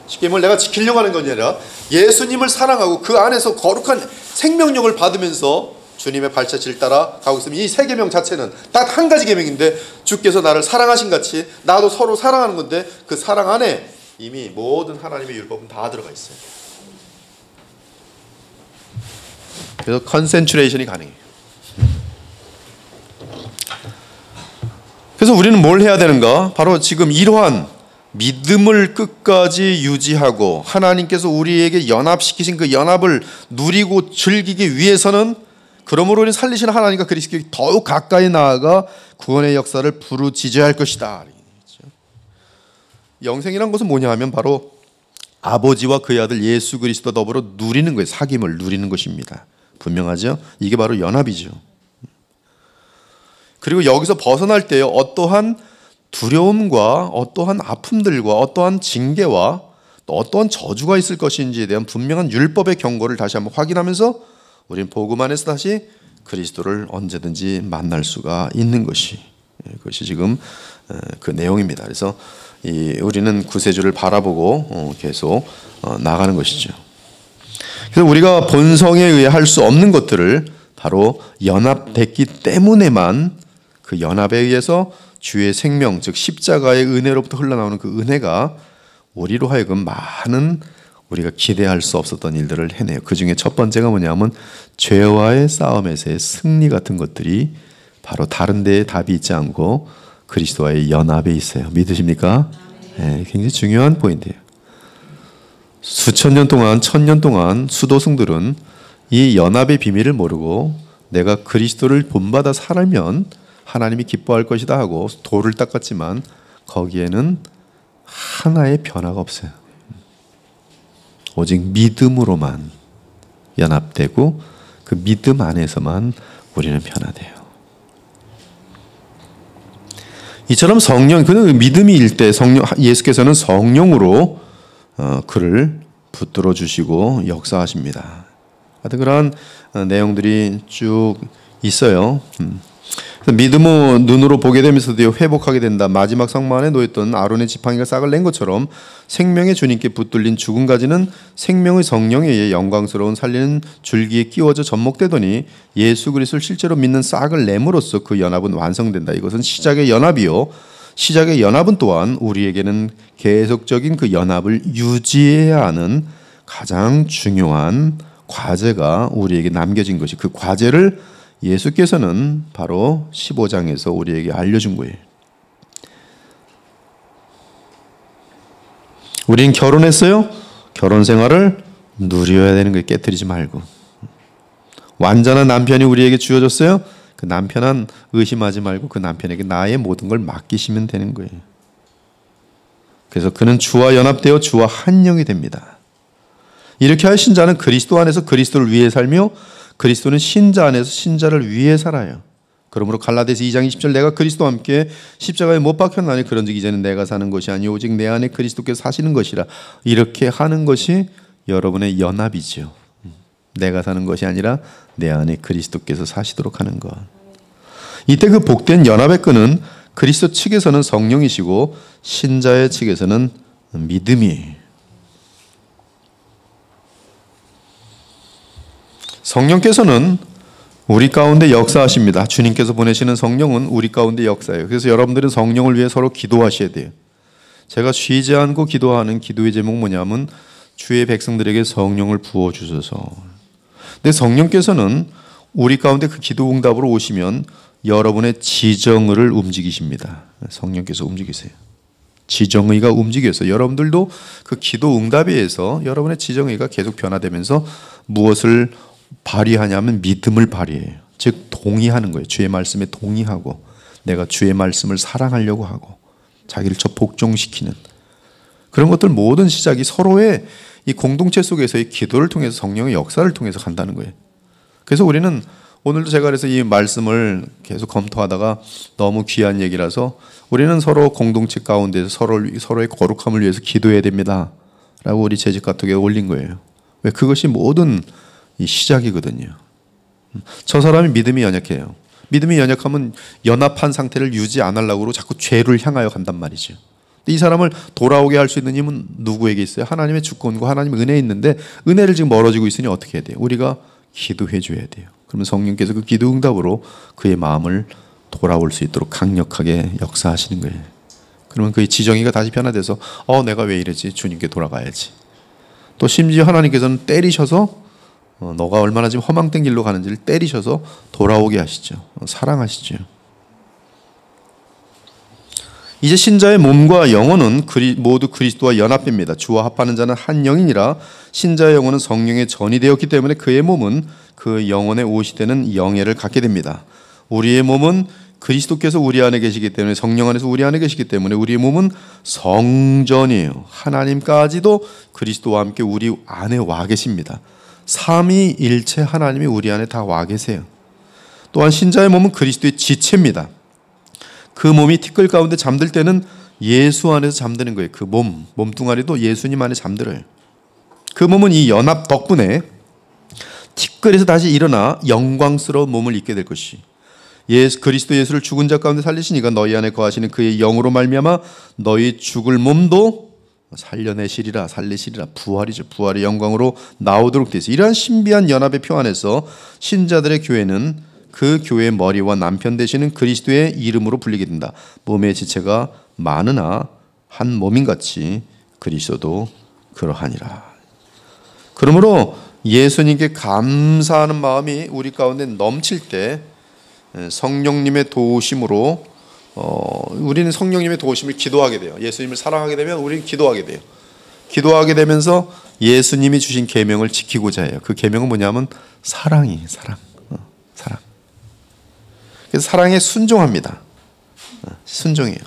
10계명을 내가 지키려고 하는 건 아니라 예수님을 사랑하고 그 안에서 거룩한 생명력을 받으면서 주님의 발자취를 따라 가고 있으면 이 3계명 자체는 딱 한 가지 계명인데 주께서 나를 사랑하신 같이 나도 서로 사랑하는 건데 그 사랑 안에 이미 모든 하나님의 율법은 다 들어가 있어요. 그래서 컨센트레이션이 가능해요. 그래서 우리는 뭘 해야 되는가? 바로 지금 이러한 믿음을 끝까지 유지하고 하나님께서 우리에게 연합시키신 그 연합을 누리고 즐기기 위해서는 그러므로 우리는 살리신 하나님과 그리스도께 더욱 가까이 나아가 구원의 역사를 부르짖어야 할 것이다. 영생이란 것은 뭐냐 하면 바로 아버지와 그의 아들 예수 그리스도 더불어 누리는 거예요. 사귐을 누리는 것입니다. 분명하죠? 이게 바로 연합이죠. 그리고 여기서 벗어날 때 어떠한 두려움과 어떠한 아픔들과 어떠한 징계와 또 어떠한 저주가 있을 것인지에 대한 분명한 율법의 경고를 다시 한번 확인하면서 우리는 복음 안에서 다시 그리스도를 언제든지 만날 수가 있는 그것이 지금 그 내용입니다. 그래서 우리는 구세주를 바라보고 계속 나가는 것이죠. 그래서 우리가 본성에 의해 할 수 없는 것들을 바로 연합됐기 때문에만 그 연합에 의해서 주의 생명, 즉 십자가의 은혜로부터 흘러나오는 그 은혜가 우리로 하여금 많은 우리가 기대할 수 없었던 일들을 해내요. 그 중에 첫 번째가 뭐냐면 죄와의 싸움에서의 승리 같은 것들이 바로 다른 데에 답이 있지 않고 그리스도와의 연합에 있어요. 믿으십니까? 네, 굉장히 중요한 포인트예요. 수천 년 동안, 1000년 동안 수도승들은 이 연합의 비밀을 모르고 내가 그리스도를 본받아 살면 하나님이 기뻐할 것이다 하고 돌을 닦았지만 거기에는 하나의 변화가 없어요. 오직 믿음으로만 연합되고 그 믿음 안에서만 우리는 변화돼요. 이처럼 성령, 그 믿음이 일 때 예수께서는 성령으로 그를 붙들어 주시고 역사하십니다. 하여튼 그런 내용들이 쭉 있어요. 믿음으로 눈으로 보게 되면서도 회복하게 된다. 마지막 성만에 놓였던 아론의 지팡이가 싹을 낸 것처럼 생명의 주님께 붙들린 죽음까지는 생명의 성령에 의해 영광스러운 살리는 줄기에 끼워져 접목되더니 예수 그리스도를 실제로 믿는 싹을 내므로써 그 연합은 완성된다. 이것은 시작의 연합이요. 시작의 연합은 또한 우리에게는 계속적인 그 연합을 유지해야 하는 가장 중요한 과제가 우리에게 남겨진 것이, 그 과제를 예수께서는 바로 15장에서 우리에게 알려준 거예요. 우린 결혼했어요. 결혼 생활을 누려야 되는 거예요. 깨트리지 말고. 완전한 남편이 우리에게 주어졌어요. 그 남편은 의심하지 말고 그 남편에게 나의 모든 걸 맡기시면 되는 거예요. 그래서 그는 주와 연합되어 주와 한 영이 됩니다. 이렇게 할 신자는 그리스도 안에서 그리스도를 위해 살며 그리스도는 신자 안에서 신자를 위해 살아요. 그러므로 갈라디아서 2장 20절 내가 그리스도와 함께 십자가에 못 박혔나니 그런즉 이제는 내가 사는 것이 아니 오직 내 안에 그리스도께서 사시는 것이라. 이렇게 하는 것이 여러분의 연합이죠. 내가 사는 것이 아니라 내 안에 그리스도께서 사시도록 하는 것. 이때 그 복된 연합의 끈은 그리스도 측에서는 성령이시고 신자의 측에서는 믿음이에요. 성령께서는 우리 가운데 역사하십니다. 주님께서 보내시는 성령은 우리 가운데 역사해요. 그래서 여러분들은 성령을 위해 서로 기도하셔야 돼요. 제가 쉬지 않고 기도하는 기도의 제목 뭐냐면 주의 백성들에게 성령을 부어주소서. 근데 성령께서는 우리 가운데 그 기도 응답으로 오시면 여러분의 지정의를 움직이십니다. 성령께서 움직이세요. 지정의가 움직여서 여러분들도 그 기도 응답에 의해서 여러분의 지정의가 계속 변화되면서 무엇을 발휘하냐면 믿음을 발휘해요. 즉 동의하는 거예요. 주의 말씀에 동의하고 내가 주의 말씀을 사랑하려고 하고 자기를 복종시키는 그런 것들 모든 시작이 서로의 이 공동체 속에서의 기도를 통해서 성령의 역사를 통해서 간다는 거예요. 그래서 우리는 오늘도 제가 그래서 이 말씀을 계속 검토하다가 너무 귀한 얘기라서 우리는 서로 공동체 가운데서 서로의 거룩함을 위해서 기도해야 됩니다 라고 우리 재직가톡에 올린 거예요. 왜? 그것이 모든 이 시작이거든요. 저 사람이 믿음이 연약해요. 믿음이 연약하면 연합한 상태를 유지 안 하려고 자꾸 죄를 향하여 간단 말이죠. 이 사람을 돌아오게 할 수 있는 힘은 누구에게 있어요? 하나님의 주권과 하나님의 은혜에 있는데 은혜를 지금 멀어지고 있으니 어떻게 해야 돼요? 우리가 기도해 줘야 돼요. 그러면 성령께서 그 기도 응답으로 그의 마음을 돌아올 수 있도록 강력하게 역사하시는 거예요. 그러면 그의 지정의가 다시 변화돼서 내가 왜 이러지? 주님께 돌아가야지. 또 심지어 하나님께서는 때리셔서 너가 얼마나 지금 허망된 길로 가는지를 때리셔서 돌아오게 하시죠. 사랑하시죠. 이제 신자의 몸과 영혼은 모두 그리스도와 연합됩니다. 주와 합하는 자는 한 영이니라. 신자의 영혼은 성령의 전이 되었기 때문에 그의 몸은 그 영혼의 옷이 되는 영예를 갖게 됩니다. 우리의 몸은 그리스도께서 우리 안에 계시기 때문에 성령 안에서 우리 안에 계시기 때문에 우리의 몸은 성전이에요. 하나님까지도 그리스도와 함께 우리 안에 와 계십니다. 삼위일체 하나님이 우리 안에 다 와 계세요. 또한 신자의 몸은 그리스도의 지체입니다. 그 몸이 티끌 가운데 잠들 때는 예수 안에서 잠드는 거예요. 그 몸뚱아리도 예수님 안에 잠들어요. 그 몸은 이 연합 덕분에 티끌에서 다시 일어나 영광스러운 몸을 입게 될 것이. 그리스도 예수를 죽은 자 가운데 살리시니까 너희 안에 거하시는 그의 영으로 말미암아 너희 죽을 몸도 살리시리라. 부활이죠. 부활의 영광으로 나오도록 되어 있어요. 이러한 신비한 연합의 표 안에서 신자들의 교회는 그 교회의 머리와 남편 되시는 그리스도의 이름으로 불리게 된다. 몸의 지체가 많으나 한 몸인같이 그리스도도 그러하니라. 그러므로 예수님께 감사하는 마음이 우리 가운데 넘칠 때 성령님의 도우심으로 우리는 성령님의 도우심을 기도하게 돼요. 예수님을 사랑하게 되면 우리는 기도하게 돼요. 기도하게 되면서 예수님이 주신 계명을 지키고자 해요. 그 계명은 뭐냐면 사랑. 그래서 사랑에 순종합니다. 순종해요.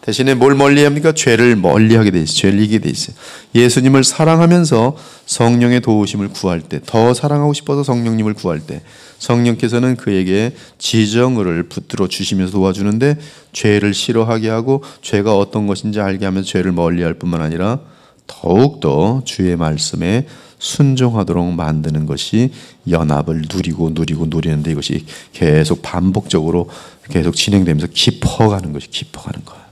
대신에 뭘 멀리합니까? 죄를 멀리하게 돼 있어요. 죄를 이기게 돼 있어요. 예수님을 사랑하면서 성령의 도우심을 구할 때, 더 사랑하고 싶어서 성령님을 구할 때 성령께서는 그에게 지정을 붙들어 주시면서 도와주는데 죄를 싫어하게 하고 죄가 어떤 것인지 알게 하면서 죄를 멀리할 뿐만 아니라 더욱더 주의 말씀에 순종하도록 만드는 것이 연합을 누리는데 이것이 계속 반복적으로 계속 진행되면서 깊어가는 거예요.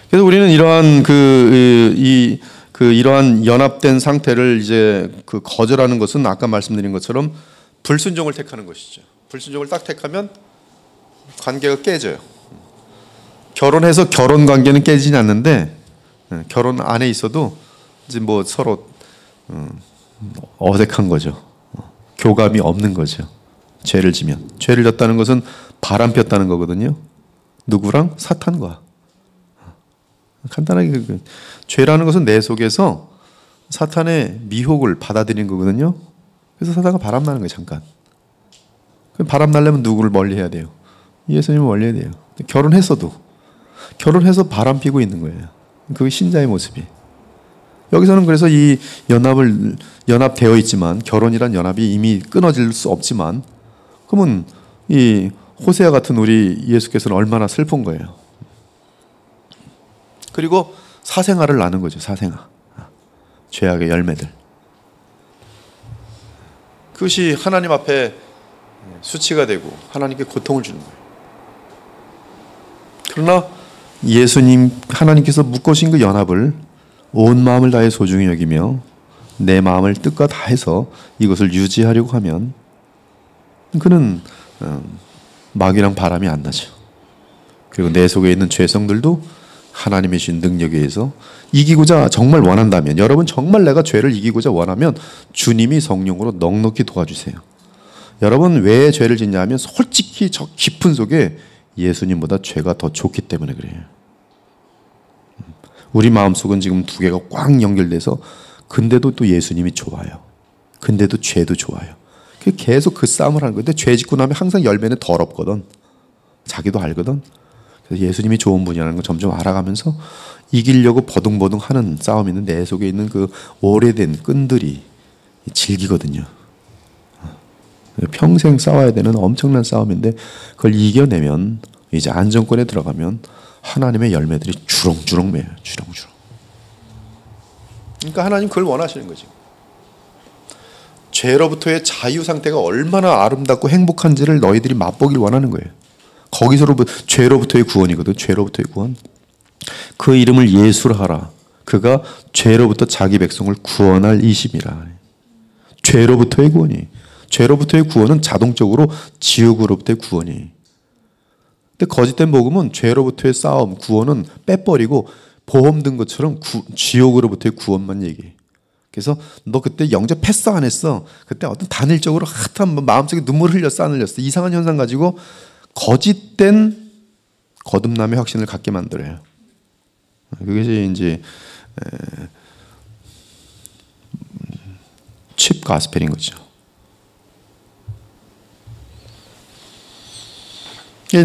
그래서 우리는 이러한 이러한 연합된 상태를 이제 거절하는 것은 아까 말씀드린 것처럼 불순종을 택하는 것이죠. 불순종을 딱 택하면 관계가 깨져요. 결혼해서 결혼 관계는 깨지진 않는데 결혼 안에 있어도 이제 뭐 서로 어색한 거죠. 교감이 없는 거죠. 죄를 지면. 죄를 졌다는 것은 바람 폈다는 거거든요. 누구랑? 사탄과. 간단하게 죄라는 것은 내 속에서 사탄의 미혹을 받아들이는 거거든요. 그래서 사다가 바람 나는 거예요. 잠깐. 그럼 바람 나려면 누구를 멀리 해야 돼요? 예수님을 멀리 해야 돼요. 결혼해서 바람 피고 있는 거예요. 그게 신자의 모습이. 여기서는 그래서 이 연합되어 있지만, 결혼이란 연합이 이미 끊어질 수 없지만, 그러면 이 호세아 같은 우리 예수께서는 얼마나 슬픈 거예요. 그리고 사생아를 낳는 거죠. 사생아. 죄악의 열매들. 그것이 하나님 앞에 수치가 되고 하나님께 고통을 주는 거예요. 그러나 하나님께서 묶으신 그 연합을 온 마음을 다해 소중히 여기며 내 마음을 뜻과 다해서 이것을 유지하려고 하면 그는 마귀랑 바람이 안 나죠. 그리고 내 속에 있는 죄성들도 하나님의 주신 능력에 의해서 이기고자 정말 원한다면, 여러분 정말 내가 죄를 이기고자 원하면 주님이 성령으로 넉넉히 도와주세요. 여러분 왜 죄를 짓냐 하면 솔직히 저 깊은 속에 예수님보다 죄가 더 좋기 때문에 그래요. 우리 마음속은 지금 두 개가 꽉 연결돼서 근데도 또 예수님이 좋아요. 근데도 죄도 좋아요. 계속 그 싸움을 하는 건데 죄 짓고 나면 항상 열매는 더럽거든. 자기도 알거든. 그래서 예수님이 좋은 분이라는 걸 점점 알아가면서 이기려고 버둥버둥 하는 싸움이 내 속에 있는 그 오래된 끈들이 질기거든요. 평생 싸워야 되는 엄청난 싸움인데 그걸 이겨내면 이제 안정권에 들어가면 하나님의 열매들이 주렁주렁 매요. 주렁주렁. 그러니까 하나님 그걸 원하시는 거죠. 죄로부터의 자유 상태가 얼마나 아름답고 행복한지를 너희들이 맛보길 원하는 거예요. 거기서로부터 죄로부터의 구원이거든. 죄로부터의 구원. 그 이름을 예수라 하라. 그가 죄로부터 자기 백성을 구원할 이심이라. 죄로부터의 구원이. 죄로부터의 구원은 자동적으로 지옥으로부터의 구원이. 근데 거짓된 복음은 죄로부터의 싸움, 구원은 빼버리고 보험 든 것처럼 지옥으로부터의 구원만 얘기해. 그래서 너 그때 영접 패스 안 했어. 그때 어떤 단일적으로 핫한 마음속에 눈물 흘렸어 안 흘렸어. 이상한 현상 가지고 거짓된 거듭남의 확신을 갖게 만들어요. 그것이 이제 칩 가스펠인 거죠.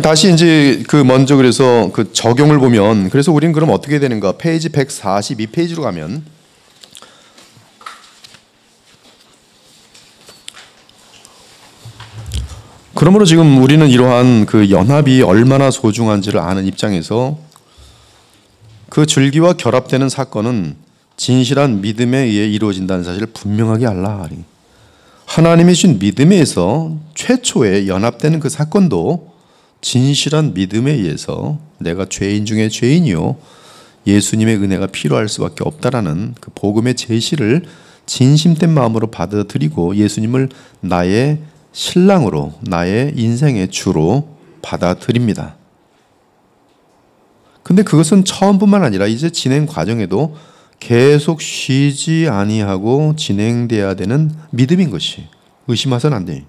다시 이제 먼저 그래서 그 적용을 보면, 그래서 우리는 그럼 어떻게 되는가? 페이지 142페이지로 가면 그러므로 지금 우리는 이러한 그 연합이 얼마나 소중한지를 아는 입장에서 그 줄기와 결합되는 사건은 진실한 믿음에 의해 이루어진다는 사실을 분명하게 알라. 하나님이 주신 믿음에 의해서 최초에 연합되는 그 사건도 진실한 믿음에 의해서 내가 죄인 중에 죄인이요 예수님의 은혜가 필요할 수밖에 없다라는 그 복음의 제시를 진심된 마음으로 받아들이고 예수님을 나의 신랑으로, 나의 인생의 주로 받아들입니다. 근데 그것은 처음뿐만 아니라 이제 진행 과정에도 계속 쉬지 아니하고 진행돼야 되는 믿음인 것이, 의심하서는 안 돼.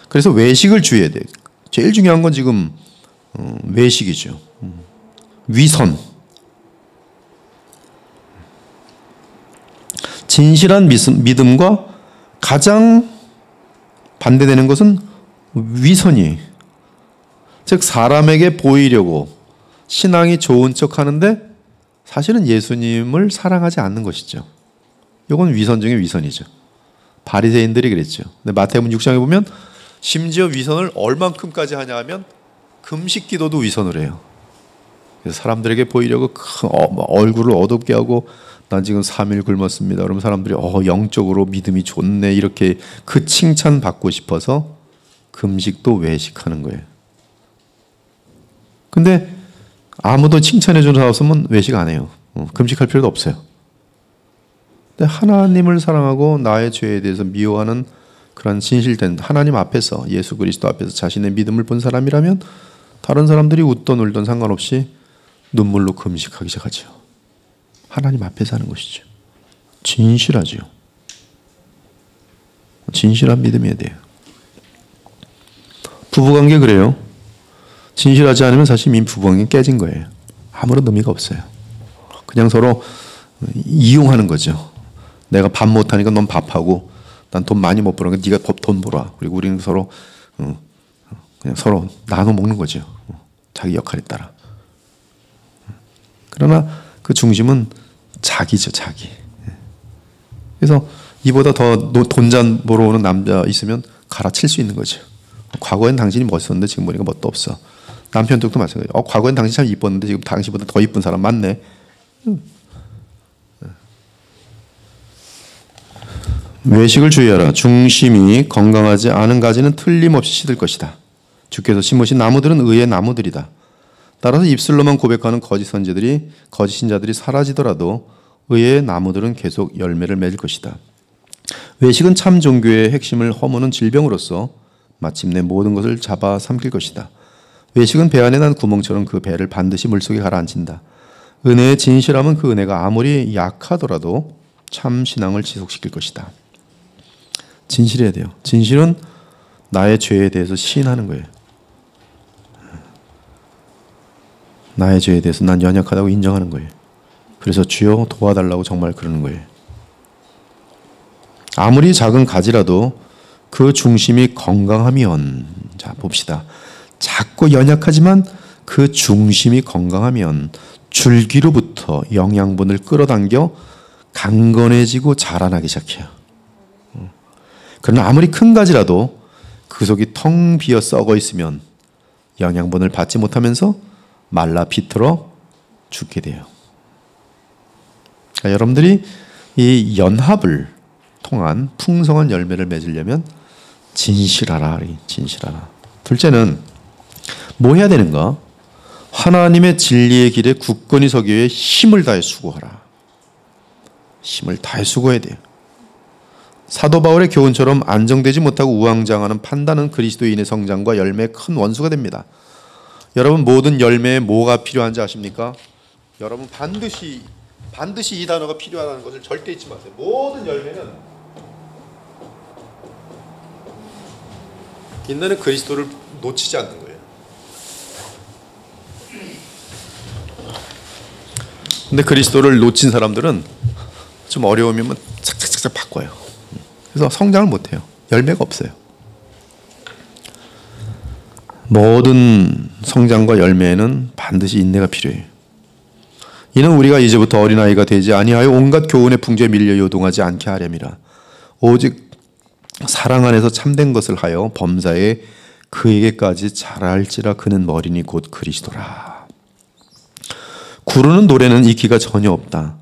그래서 외식을 주의해야 돼. 제일 중요한 건 지금 외식이죠. 위선. 진실한 믿음과 가장 반대되는 것은 위선이. 즉 사람에게 보이려고 신앙이 좋은 척 하는데 사실은 예수님을 사랑하지 않는 것이죠. 이건 위선 중에 위선이죠. 바리새인들이 그랬죠. 근데 마태복음 6장에 보면 심지어 위선을 얼만큼까지 하냐 하면 금식 기도도 위선을 해요. 그래서 사람들에게 보이려고 큰 얼굴을 어둡게 하고 난 지금 3일 굶었습니다. 그러면 사람들이 영적으로 믿음이 좋네 이렇게 그 칭찬 받고 싶어서 금식도 외식하는 거예요. 근데 아무도 칭찬해 주는 사람 없으면 외식 안 해요. 금식할 필요도 없어요. 근데 하나님을 사랑하고 나의 죄에 대해서 미워하는 그런 진실된 하나님 앞에서, 예수 그리스도 앞에서 자신의 믿음을 본 사람이라면 다른 사람들이 웃던 울던 상관없이 눈물로 금식하기 시작하죠. 하나님 앞에서 하는 것이죠. 진실하죠. 진실한 믿음이어야 돼요. 부부관계 그래요. 진실하지 않으면 사실 이미 부부관계 깨진 거예요. 아무런 의미가 없어요. 그냥 서로 이용하는 거죠. 내가 밥 못하니까 넌 밥하고 난 돈 많이 못 버는 거 네가 돈 벌어. 그리고 우리는 서로 그냥 서로 나눠 먹는 거죠. 자기 역할에 따라. 그러나 그 중심은 자기죠, 자기. 그래서 이보다 더 돈 잘 벌어오는 남자 있으면 갈아칠 수 있는 거죠. 과거엔 당신이 멋있었는데 지금 보니까 멋도 없어. 남편 쪽도 마찬가지예요. 과거엔 당신 참 이뻤는데 지금 당신보다 더 이쁜 사람 많네. 외식을 주의하라. 중심이 건강하지 않은 가지는 틀림없이 시들 것이다. 주께서 심으신 나무들은 의의 나무들이다. 따라서 입술로만 고백하는 거짓 선지들이 거짓 신자들이 사라지더라도 의의 나무들은 계속 열매를 맺을 것이다. 외식은 참 종교의 핵심을 허무는 질병으로서 마침내 모든 것을 잡아 삼킬 것이다. 외식은 배 안에 난 구멍처럼 그 배를 반드시 물속에 가라앉힌다. 은혜의 진실함은 그 은혜가 아무리 약하더라도 참 신앙을 지속시킬 것이다. 진실해야 돼요. 진실은 나의 죄에 대해서 시인하는 거예요. 나의 죄에 대해서 난 연약하다고 인정하는 거예요. 그래서 주여 도와달라고 정말 그러는 거예요. 아무리 작은 가지라도 그 중심이 건강하면, 자 봅시다. 작고 연약하지만 그 중심이 건강하면 줄기로부터 영양분을 끌어당겨 강건해지고 자라나기 시작해요. 그러나 아무리 큰 가지라도 그 속이 텅 비어 썩어 있으면 영양분을 받지 못하면서 말라 비틀어 죽게 돼요. 그러니까 여러분들이 이 연합을 통한 풍성한 열매를 맺으려면 진실하라. 진실하라. 둘째는 뭐 해야 되는가? 하나님의 진리의 길에 굳건히 서기 위해 힘을 다해 수고하라. 힘을 다해 수고해야 돼요. 사도 바울의 교훈처럼 안정되지 못하고 우왕좌왕하는 판단은 그리스도인의 성장과 열매의 큰 원수가 됩니다. 여러분 모든 열매에 뭐가 필요한지 아십니까? 여러분 반드시 이 단어가 필요하다는 것을 절대 잊지 마세요. 모든 열매는 인내는 그리스도를 놓치지 않는 거예요. 근데 그리스도를 놓친 사람들은 좀 어려우면 착착착착 바꿔요. 그래서 성장을 못해요. 열매가 없어요. 모든 성장과 열매에는 반드시 인내가 필요해요. 이는 우리가 이제부터 어린아이가 되지 아니하여 온갖 교훈의 풍조에 밀려 요동하지 않게 하렴이라. 오직 사랑 안에서 참된 것을 하여 범사에 그에게까지 자랄지라. 그는 머리니 곧 그리스도라. 구르는 노래는 이기가 전혀 없다.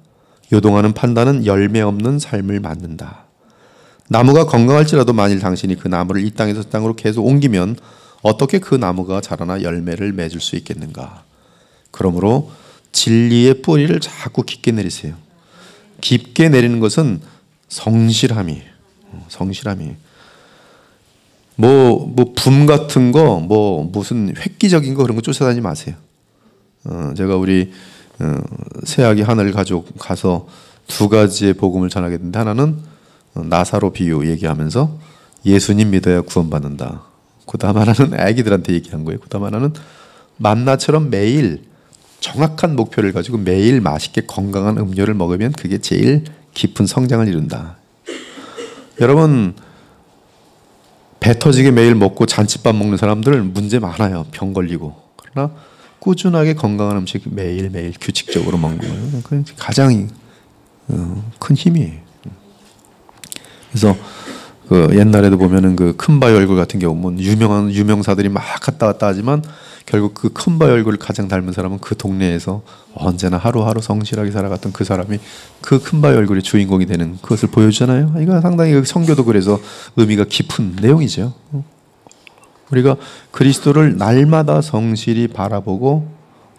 요동하는 판단은 열매 없는 삶을 만든다. 나무가 건강할지라도 만일 당신이 그 나무를 이 땅에서 저 땅으로 계속 옮기면 어떻게 그 나무가 자라나 열매를 맺을 수 있겠는가? 그러므로 진리의 뿌리를 자꾸 깊게 내리세요. 깊게 내리는 것은 성실함이에요. 성실함이. 붐 같은 거, 무슨 획기적인 거 그런 거 쫓아다니지 마세요. 제가 우리 새아기 하늘 가족 가서 두 가지의 복음을 전하게 됐는데, 하나는 나사로 비유 얘기하면서 예수님 믿어야 구원받는다. 그 다음 하나는 아기들한테 얘기한 거예요. 그 다음 하나는 만나처럼 매일 정확한 목표를 가지고 매일 맛있게 건강한 음료를 먹으면 그게 제일 깊은 성장을 이룬다. 여러분 배 터지게 매일 먹고 잔치밥 먹는 사람들 문제 많아요. 병 걸리고. 그러나 꾸준하게 건강한 음식 매일매일 규칙적으로 먹는 거예요. 그게 가장 큰 힘이에요. 그래서 그 옛날에도 보면은 그 큰바위 얼굴 같은 경우 유명한 유명사들이 막 갔다 왔다 하지만 결국 그 큰바위 얼굴을 가장 닮은 사람은 그 동네에서 언제나 하루하루 성실하게 살아갔던 그 사람이 그 큰바위 얼굴의 주인공이 되는 그것을 보여주잖아요. 이거 상당히 성교도 그래서 의미가 깊은 내용이죠. 우리가 그리스도를 날마다 성실히 바라보고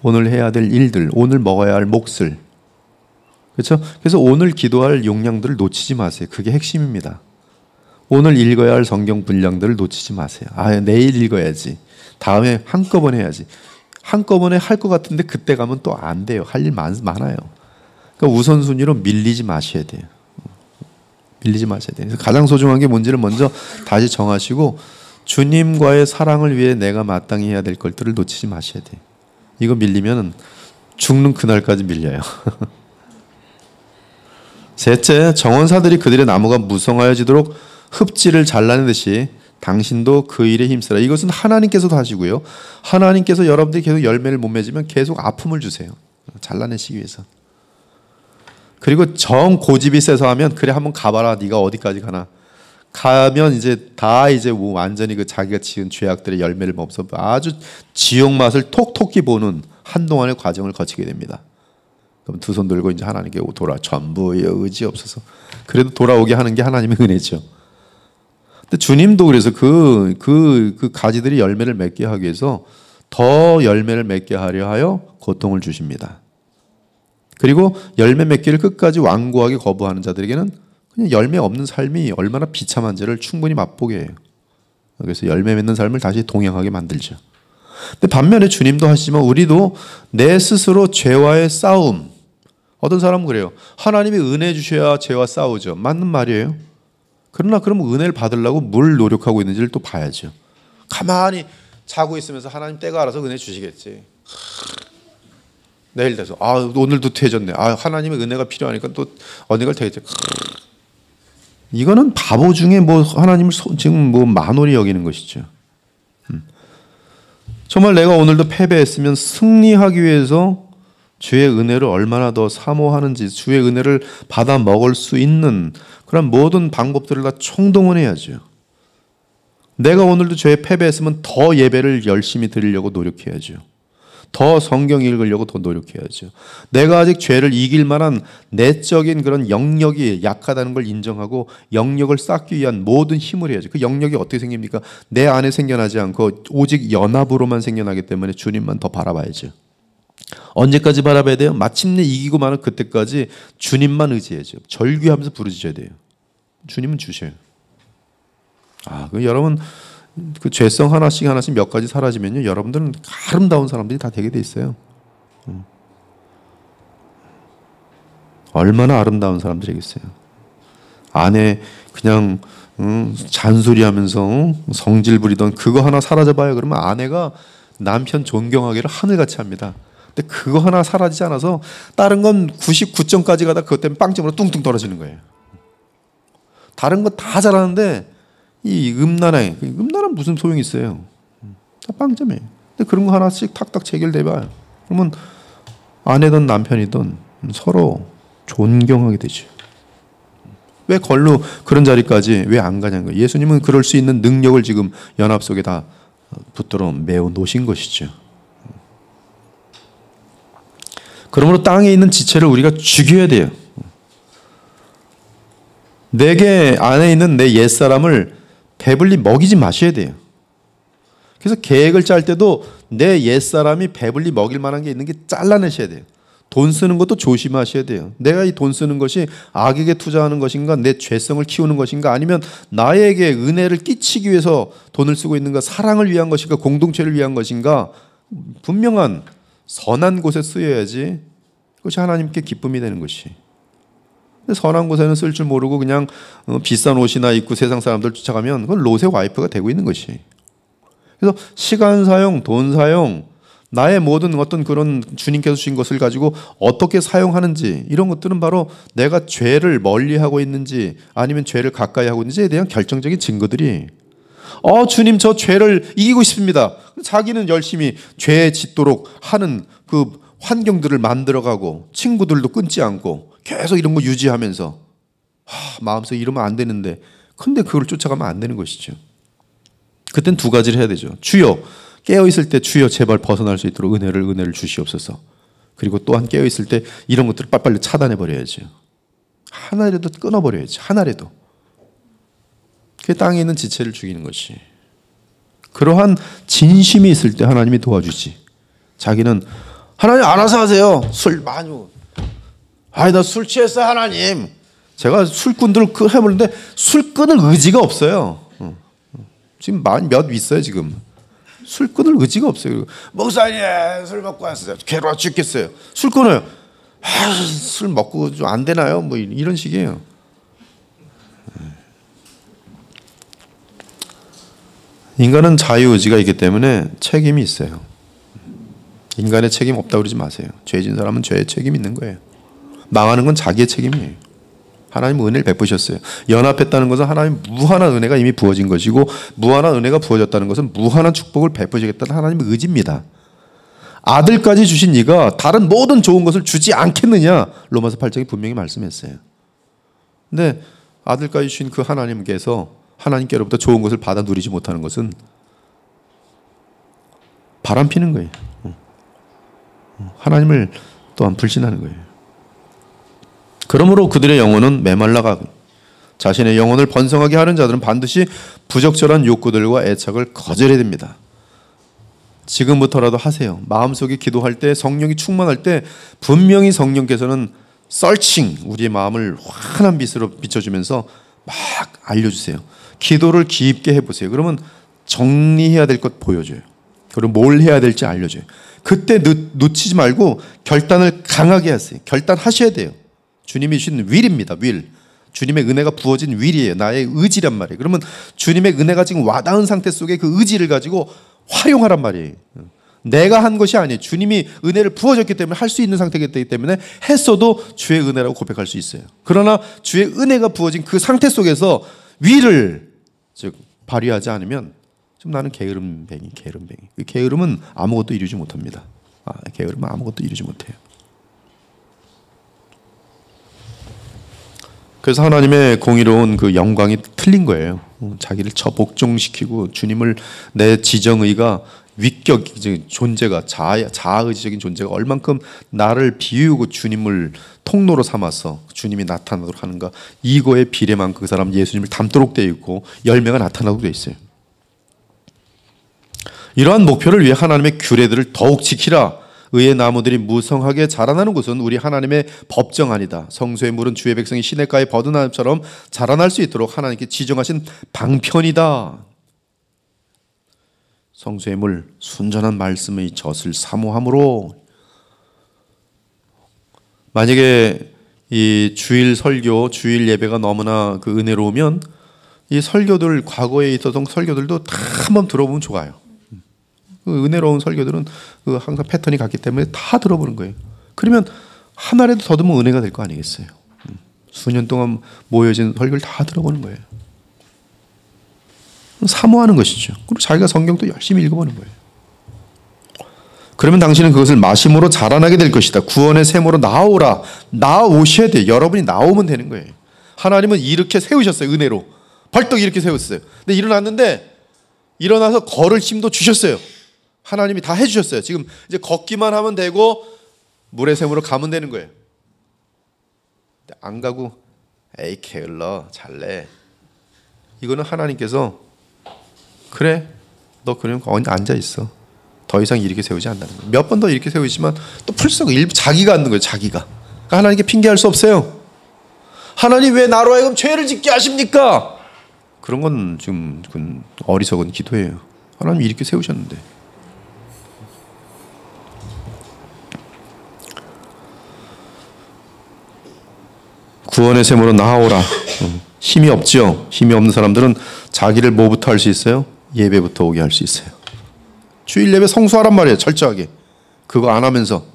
오늘 해야 될 일들, 오늘 먹어야 할 몫을, 그렇죠? 그래서 오늘 기도할 용량들을 놓치지 마세요. 그게 핵심입니다. 오늘 읽어야 할 성경 분량들을 놓치지 마세요. 내일 읽어야지. 다음에 한꺼번에 해야지. 한꺼번에 할 것 같은데 그때 가면 또 안 돼요. 할 일 많아요. 그러니까 우선순위로 밀리지 마셔야 돼요. 밀리지 마셔야 돼요. 그래서 가장 소중한 게 뭔지를 먼저 다시 정하시고 주님과의 사랑을 위해 내가 마땅히 해야 될 것들을 놓치지 마셔야 돼요. 이거 밀리면 죽는 그날까지 밀려요. 셋째, 정원사들이 그들의 나무가 무성하여지도록 흡지를 잘라내듯이 당신도 그 일에 힘쓰라. 이것은 하나님께서도 하시고요. 하나님께서 여러분들이 계속 열매를 못 맺으면 계속 아픔을 주세요. 잘라내시기 위해서. 그리고 정 고집이 세서 하면 그래 한번 가봐라. 네가 어디까지 가나. 가면 이제 다 이제 완전히 그 자기가 지은 죄악들의 열매를 먹어서 아주 지옥 맛을 톡톡히 보는 한동안의 과정을 거치게 됩니다. 그럼 두 손 들고 이제 하나님께 전부의 의지 없어서 그래도 돌아오게 하는 게 하나님의 은혜죠. 근데 주님도 그래서 그 가지들이 열매를 맺게 하기 위해서 더 열매를 맺게 하려 하여 고통을 주십니다. 그리고 열매 맺기를 끝까지 완고하게 거부하는 자들에게는 그냥 열매 없는 삶이 얼마나 비참한지를 충분히 맛보게 해요. 그래서 열매 맺는 삶을 다시 동행하게 만들죠. 근데 반면에 주님도 하시지만 우리도 내 스스로 죄와의 싸움. 어떤 사람은 그래요. 하나님이 은혜 주셔야 죄와 싸우죠. 맞는 말이에요. 그러나 그럼 은혜를 받으려고 뭘 노력하고 있는지를 또 봐야죠. 가만히 자고 있으면서 하나님 때가 알아서 은혜 주시겠지. 내일 돼서 오늘도 퇴졌네. 하나님의 은혜가 필요하니까 또 언젠가 되겠지. 이거는 바보 중에 뭐 하나님을 지금 뭐 만홀히 여기는 것이죠. 정말 내가 오늘도 패배했으면 승리하기 위해서 주의 은혜를 얼마나 더 사모하는지 주의 은혜를 받아 먹을 수 있는 그런 모든 방법들을 다 총동원해야죠. 내가 오늘도 죄에 패배했으면 더 예배를 열심히 드리려고 노력해야죠. 더 성경 읽으려고 더 노력해야죠. 내가 아직 죄를 이길 만한 내적인 그런 영역이 약하다는 걸 인정하고 영역을 쌓기 위한 모든 힘을 해야죠. 그 영역이 어떻게 생깁니까? 내 안에 생겨나지 않고 오직 연합으로만 생겨나기 때문에 주님만 더 바라봐야죠. 언제까지 바라봐야 돼요? 마침내 이기고 마는 그때까지 주님만 의지해야죠. 절규하면서 부르짖어야 돼요. 주님은 주셔요. 여러분 그 죄성 하나씩 몇 가지 사라지면요, 여러분들은 아름다운 사람들이 다 되게 돼 있어요. 얼마나 아름다운 사람들이겠어요. 아내 그냥 잔소리하면서 성질 부리던 그거 하나 사라져봐요. 그러면 아내가 남편 존경하기를 하늘같이 합니다. 근데 그거 하나 사라지지 않아서 다른 건 99점까지 가다 그것 때문에 빵점으로 뚱뚱 떨어지는 거예요. 다른 거 다 잘하는데 이 음란은 무슨 소용이 있어요? 다 빵점이에요. 근데 그런 거 하나씩 탁탁 체결돼봐요. 그러면 아내든 남편이든 서로 존경하게 되죠. 왜 걸로 그런 자리까지 왜 안 가냐는 거예요. 예수님은 그럴 수 있는 능력을 지금 연합 속에 다 붙들어 메워 놓으신 것이죠. 그러므로 땅에 있는 지체를 우리가 죽여야 돼요. 내게 안에 있는 내 옛사람을 배불리 먹이지 마셔야 돼요. 그래서 계획을 짤 때도 내 옛사람이 배불리 먹일 만한 게 있는 게 잘라내셔야 돼요. 돈 쓰는 것도 조심하셔야 돼요. 내가 이 돈 쓰는 것이 악에게 투자하는 것인가, 내 죄성을 키우는 것인가, 아니면 나에게 은혜를 끼치기 위해서 돈을 쓰고 있는가, 사랑을 위한 것인가, 공동체를 위한 것인가, 분명한 선한 곳에 쓰여야지 그것이 하나님께 기쁨이 되는 것이. 선한 곳에는 쓸 줄 모르고 그냥 비싼 옷이나 입고 세상 사람들 쫓아가면 그건 롯의 와이프가 되고 있는 것이. 그래서 시간 사용, 돈 사용, 나의 모든 어떤 그런 주님께서 주신 것을 가지고 어떻게 사용하는지, 이런 것들은 바로 내가 죄를 멀리하고 있는지 아니면 죄를 가까이 하고 있는지에 대한 결정적인 증거들이, 주님 저 죄를 이기고 싶습니다. 자기는 열심히 죄에 짓도록 하는 그 환경들을 만들어가고 친구들도 끊지 않고 계속 이런 거 유지하면서 마음속에 이러면 안 되는데, 근데 그걸 쫓아가면 안 되는 것이죠. 그땐 두 가지를 해야 되죠. 주여, 깨어있을 때 주여 제발 벗어날 수 있도록 은혜를 주시옵소서. 그리고 또한 깨어있을 때 이런 것들을 빨리빨리 차단해버려야죠. 하나라도 끊어버려야죠. 하나라도. 그게 땅에 있는 지체를 죽이는 것이. 그러한 진심이 있을 때 하나님이 도와주지. 자기는 하나님 알아서 하세요. 술 많이 먹어. 나 술 취했어요 하나님. 제가 술꾼들을 해보는데 술 끊을 의지가 없어요. 지금 몇 있어요 지금. 술 끊을 의지가 없어요. 목사님 술 먹고 왔어요. 괴로워 죽겠어요. 술 끊어요. 술 먹고 좀 안 되나요? 뭐 이런 식이에요. 인간은 자유의지가 있기 때문에 책임이 있어요. 인간의 책임 없다고 그러지 마세요. 죄진 사람은 죄의 책임이 있는 거예요. 망하는 건 자기의 책임이에요. 하나님 은혜를 베푸셨어요. 연합했다는 것은 하나님 무한한 은혜가 이미 부어진 것이고 무한한 은혜가 부어졌다는 것은 무한한 축복을 베푸시겠다는 하나님의 의지입니다. 아들까지 주신 이가 다른 모든 좋은 것을 주지 않겠느냐? 로마서 8장이 분명히 말씀했어요. 근데 아들까지 주신 그 하나님께서 하나님께로부터 좋은 것을 받아 누리지 못하는 것은 바람피는 거예요. 하나님을 또한 불신하는 거예요. 그러므로 그들의 영혼은 메말라가고 자신의 영혼을 번성하게 하는 자들은 반드시 부적절한 욕구들과 애착을 거절해야 됩니다. 지금부터라도 하세요. 마음속에 기도할 때 성령이 충만할 때 분명히 성령께서는 썰칭 우리의 마음을 환한 빛으로 비춰주면서 막 알려주세요. 기도를 깊게 해보세요. 그러면 정리해야 될 것 보여줘요. 그리고 뭘 해야 될지 알려줘요. 그때 놓치지 말고 결단을 강하게 하세요. 결단하셔야 돼요. 주님이 주신 윌입니다. 윌. 주님의 은혜가 부어진 윌이에요. 나의 의지란 말이에요. 그러면 주님의 은혜가 지금 와닿은 상태 속에 그 의지를 가지고 활용하란 말이에요. 내가 한 것이 아니에요. 주님이 은혜를 부어줬기 때문에 할 수 있는 상태이기 때문에 했어도 주의 은혜라고 고백할 수 있어요. 그러나 주의 은혜가 부어진 그 상태 속에서 윌을 즉 발휘하지 않으면 좀 나는 게으름뱅이. 그 게으름은 아무것도 이루지 못합니다. 게으름은 아무것도 이루지 못해요. 그래서 하나님의 공의로운 그 영광이 틀린 거예요. 자기를 복종시키고 주님을 내 지정의가 위격적인 존재가 자아의지적인 존재가 얼만큼 나를 비우고 주님을 통로로 삼아서 주님이 나타나도록 하는가 이거에 비례만큼 그 사람 예수님을 닮도록 되어 있고 열매가 나타나도록 되어 있어요. 이러한 목표를 위해 하나님의 규례들을 더욱 지키라. 의의 나무들이 무성하게 자라나는 곳은 우리 하나님의 법정 아니다. 성소의 물은 주의 백성이 시냇가에 버드나무처럼 자라날 수 있도록 하나님께 지정하신 방편이다. 성소의 물, 순전한 말씀의 젖을 사모함으로. 만약에 이 주일 설교, 주일 예배가 너무나 그 은혜로우면 이 설교들 과거에 있었던 설교들도 다 한번 들어보면 좋아요. 그 은혜로운 설교들은 그 항상 패턴이 같기 때문에 다 들어보는 거예요. 그러면 하나라도 더듬으면 은혜가 될 거 아니겠어요. 수년 동안 모여진 설교를 다 들어보는 거예요. 사모하는 것이죠. 그리고 자기가 성경도 열심히 읽어보는 거예요. 그러면 당신은 그것을 마심으로 자라나게 될 것이다. 구원의 샘으로 나오라. 나오셔야 돼요. 여러분이 나오면 되는 거예요. 하나님은 이렇게 세우셨어요. 은혜로. 벌떡 이렇게 세웠어요. 근데 일어나서 걸을 힘도 주셨어요. 하나님이 다 해주셨어요. 지금 이제 걷기만 하면 되고 물의 샘으로 가면 되는 거예요. 안 가고 에이 게을러 잘래. 이거는 하나님께서 그래 너 그냥 앉아 있어. 더 이상 이렇게 세우지 않는다는 거예요. 몇 번 더 이렇게 세우지만 또 풀썩 일부 자기가 앉는 거예요. 자기가. 그러니까 하나님께 핑계할 수 없어요. 하나님 왜 나로 하여금 죄를 짓게 하십니까? 그런 건 지금 어리석은 기도예요. 하나님 이렇게 세우셨는데. 구원의 샘으로 나아오라. 힘이 없죠. 힘이 없는 사람들은 자기를 뭐부터 할 수 있어요? 예배부터 오게 할 수 있어요. 주일 예배 성수하란 말이에요. 철저하게. 그거 안 하면서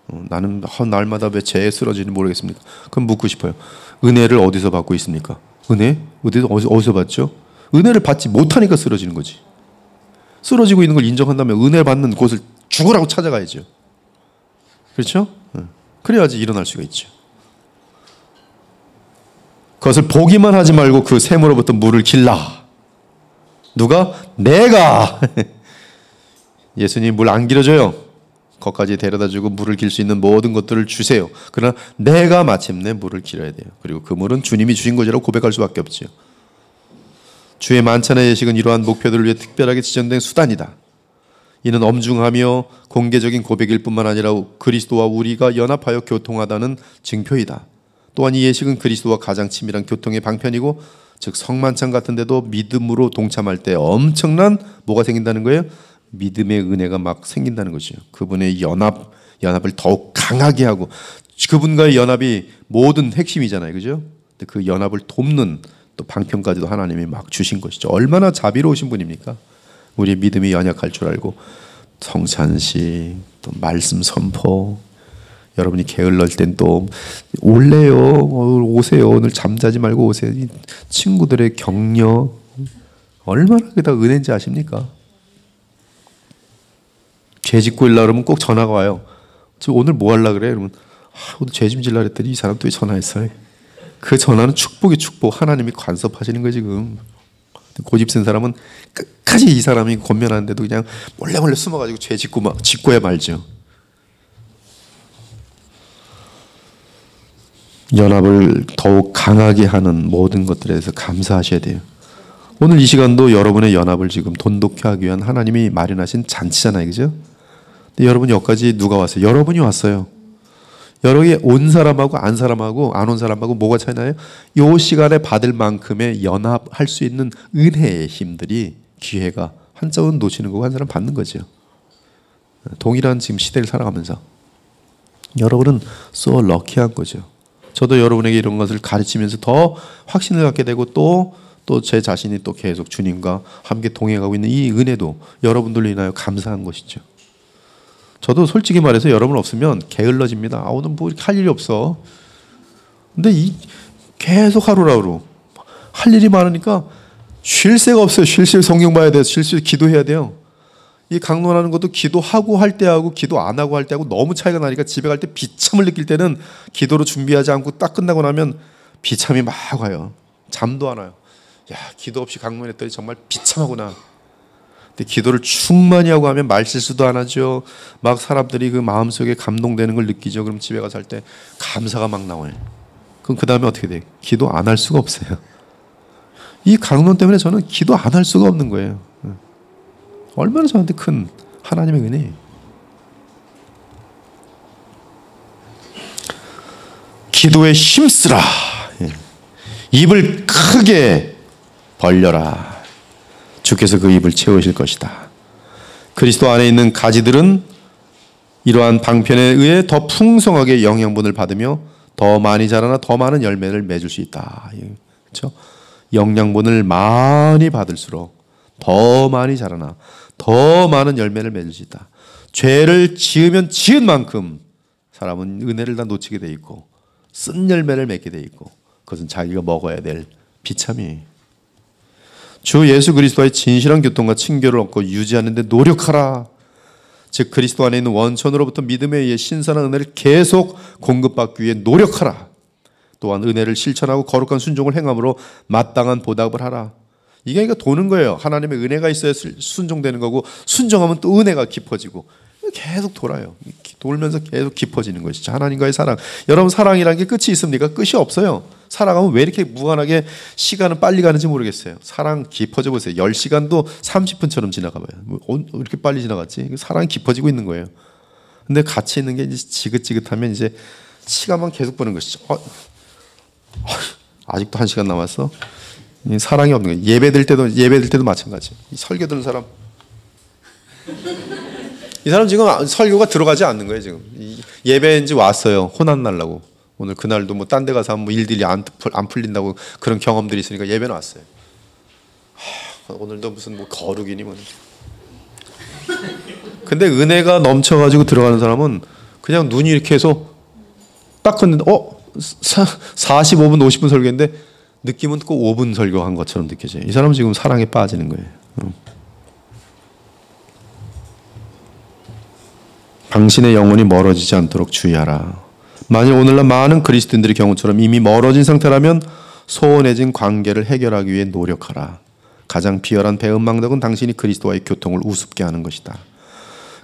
나는 날마다 왜 죄에 쓰러지는지 모르겠습니까? 그럼 묻고 싶어요. 은혜를 어디서 받고 있습니까? 은혜? 어디서 받죠? 은혜를 받지 못하니까 쓰러지는 거지. 쓰러지고 있는 걸 인정한다면 은혜 받는 곳을 죽으라고 찾아가야죠. 그렇죠? 그래야지 일어날 수가 있죠. 그것을 보기만 하지 말고 그 샘으로부터 물을 길라. 누가? 내가. 예수님이 물 안 길어줘요. 거기까지 데려다주고 물을 길 수 있는 모든 것들을 주세요. 그러나 내가 마침내 물을 길어야 돼요. 그리고 그 물은 주님이 주신 것이라고 고백할 수밖에 없죠. 주의 만찬의 예식은 이러한 목표들을 위해 특별하게 지정된 수단이다. 이는 엄중하며 공개적인 고백일 뿐만 아니라 그리스도와 우리가 연합하여 교통하다는 증표이다. 또한 이 예식은 그리스도와 가장 친밀한 교통의 방편이고 즉 성만찬 같은데도 믿음으로 동참할 때 엄청난 뭐가 생긴다는 거예요? 믿음의 은혜가 막 생긴다는 것이죠. 그분의 연합을 더욱 강하게 하고 그분과의 연합이 모든 핵심이잖아요. 그죠? 그 연합을 돕는 또 방편까지도 하나님이 막 주신 것이죠. 얼마나 자비로우신 분입니까? 우리의 믿음이 연약할 줄 알고 성찬식, 또 말씀 선포 여러분이 게을러질 땐 또 올래요, 오세요, 오늘 잠자지 말고 오세요. 이 친구들의 격려 얼마나 그게 다 은혜인지 아십니까? 죄 짓고 일라 그러면 꼭 전화가 와요. 저 오늘 뭐 하려 그래? 그러면 오늘 죄 좀 질라 그랬더니 이 사람 또 전화했어요. 그 전화는 축복이 축복. 하나님이 간섭하시는 거예요 지금. 고집 센 사람은 끝까지 이 사람이 권면하는데도 그냥 몰래 숨어가지고 죄 짓고 막 짓고야 말죠. 연합을 더욱 강하게 하는 모든 것들에 대해서 감사하셔야 돼요. 오늘 이 시간도 여러분의 연합을 지금 돈독히 하기 위한 하나님이 마련하신 잔치잖아요, 그죠? 근데 여러분 여기까지 누가 왔어요? 여러분이 왔어요. 여러분이 온 사람하고 안 사람하고 안 온 사람하고 뭐가 차이나요? 이 시간에 받을 만큼의 연합할 수 있는 은혜의 힘들이, 기회가 한 사람은 놓치는 거고 한 사람 받는 거죠. 동일한 지금 시대를 살아가면서 여러분은 so lucky한 거죠. 저도 여러분에게 이런 것을 가르치면서 더 확신을 갖게 되고 또 제 자신이 또 계속 주님과 함께 동행하고 있는 이 은혜도 여러분들로 인하여 감사한 것이죠. 저도 솔직히 말해서 여러분 없으면 게을러집니다. 오늘 뭐 이렇게 할 일이 없어. 근데 계속 하루하루 할 일이 많으니까 쉴 새가 없어요. 쉴 새 성경 봐야 돼요. 쉴 새 기도해야 돼요. 이 강론하는 것도 기도하고 할 때하고 기도 안 하고 할 때하고 너무 차이가 나니까 집에 갈 때 비참을 느낄 때는 기도로 준비하지 않고 딱 끝나고 나면 비참이 막 와요. 잠도 안 와요. 야, 기도 없이 강론했더니 정말 비참하구나. 근데 기도를 충만히 하고 하면 말실수도 안 하죠. 막 사람들이 그 마음속에 감동되는 걸 느끼죠. 그럼 집에 가서 할 때 감사가 막 나와요. 그럼 그 다음에 어떻게 돼요? 기도 안 할 수가 없어요. 이 강론 때문에 저는 기도 안 할 수가 없는 거예요. 얼마나 저한테 큰 하나님의 은혜. 기도에 힘쓰라. 입을 크게 벌려라. 주께서 그 입을 채우실 것이다. 그리스도 안에 있는 가지들은 이러한 방편에 의해 더 풍성하게 영양분을 받으며 더 많이 자라나 더 많은 열매를 맺을 수 있다. 그렇죠? 영양분을 많이 받을수록 더 많이 자라나 더 많은 열매를 맺을 수 있다. 죄를 지으면 지은 만큼 사람은 은혜를 다 놓치게 돼 있고 쓴 열매를 맺게 돼 있고 그것은 자기가 먹어야 될 비참이에요. 주 예수 그리스도와의 진실한 교통과 친교를 얻고 유지하는 데 노력하라. 즉 그리스도 안에 있는 원천으로부터 믿음에 의해 신선한 은혜를 계속 공급받기 위해 노력하라. 또한 은혜를 실천하고 거룩한 순종을 행함으로 마땅한 보답을 하라. 이게 그러니까 도는 거예요. 하나님의 은혜가 있어야 순종되는 거고 순종하면 또 은혜가 깊어지고 계속 돌아요. 돌면서 계속 깊어지는 것이죠. 하나님과의 사랑. 여러분 사랑이라는 게 끝이 있습니까? 끝이 없어요. 살아가면 왜 이렇게 무한하게 시간은 빨리 가는지 모르겠어요. 사랑 깊어져 보세요. 10시간도 30분처럼 지나가 봐요. 왜 이렇게 빨리 지나갔지? 사랑이 깊어지고 있는 거예요. 근데 같이 있는 게 이제 지긋지긋하면 이제 시간만 계속 보는 것이죠. 아직도 1시간 남았어? 사랑이 없는 거예요. 예배 들 때도 마찬가지. 설교 듣는 사람 이 사람 지금 설교가 들어가지 않는 거예요. 지금 예배에 이제 왔어요. 혼안 날라고. 오늘 그날도 뭐 딴 데 가서 하면 뭐 일들이 안 풀린다고 그런 경험들이 있으니까 예배는 왔어요. 오늘도 무슨 뭐 거룩이니 뭐. 근데 은혜가 넘쳐가지고 들어가는 사람은 그냥 눈이 이렇게 해서 딱 끊는데 45분 50분 설교인데 느낌은 꼭 5분 설교한 것처럼 느껴져요. 이 사람은 지금 사랑에 빠지는 거예요. 당신의 영혼이 멀어지지 않도록 주의하라. 만일 오늘날 많은 그리스도인들의 경우처럼 이미 멀어진 상태라면 소원해진 관계를 해결하기 위해 노력하라. 가장 비열한 배은망덕은 당신이 그리스도와의 교통을 우습게 하는 것이다.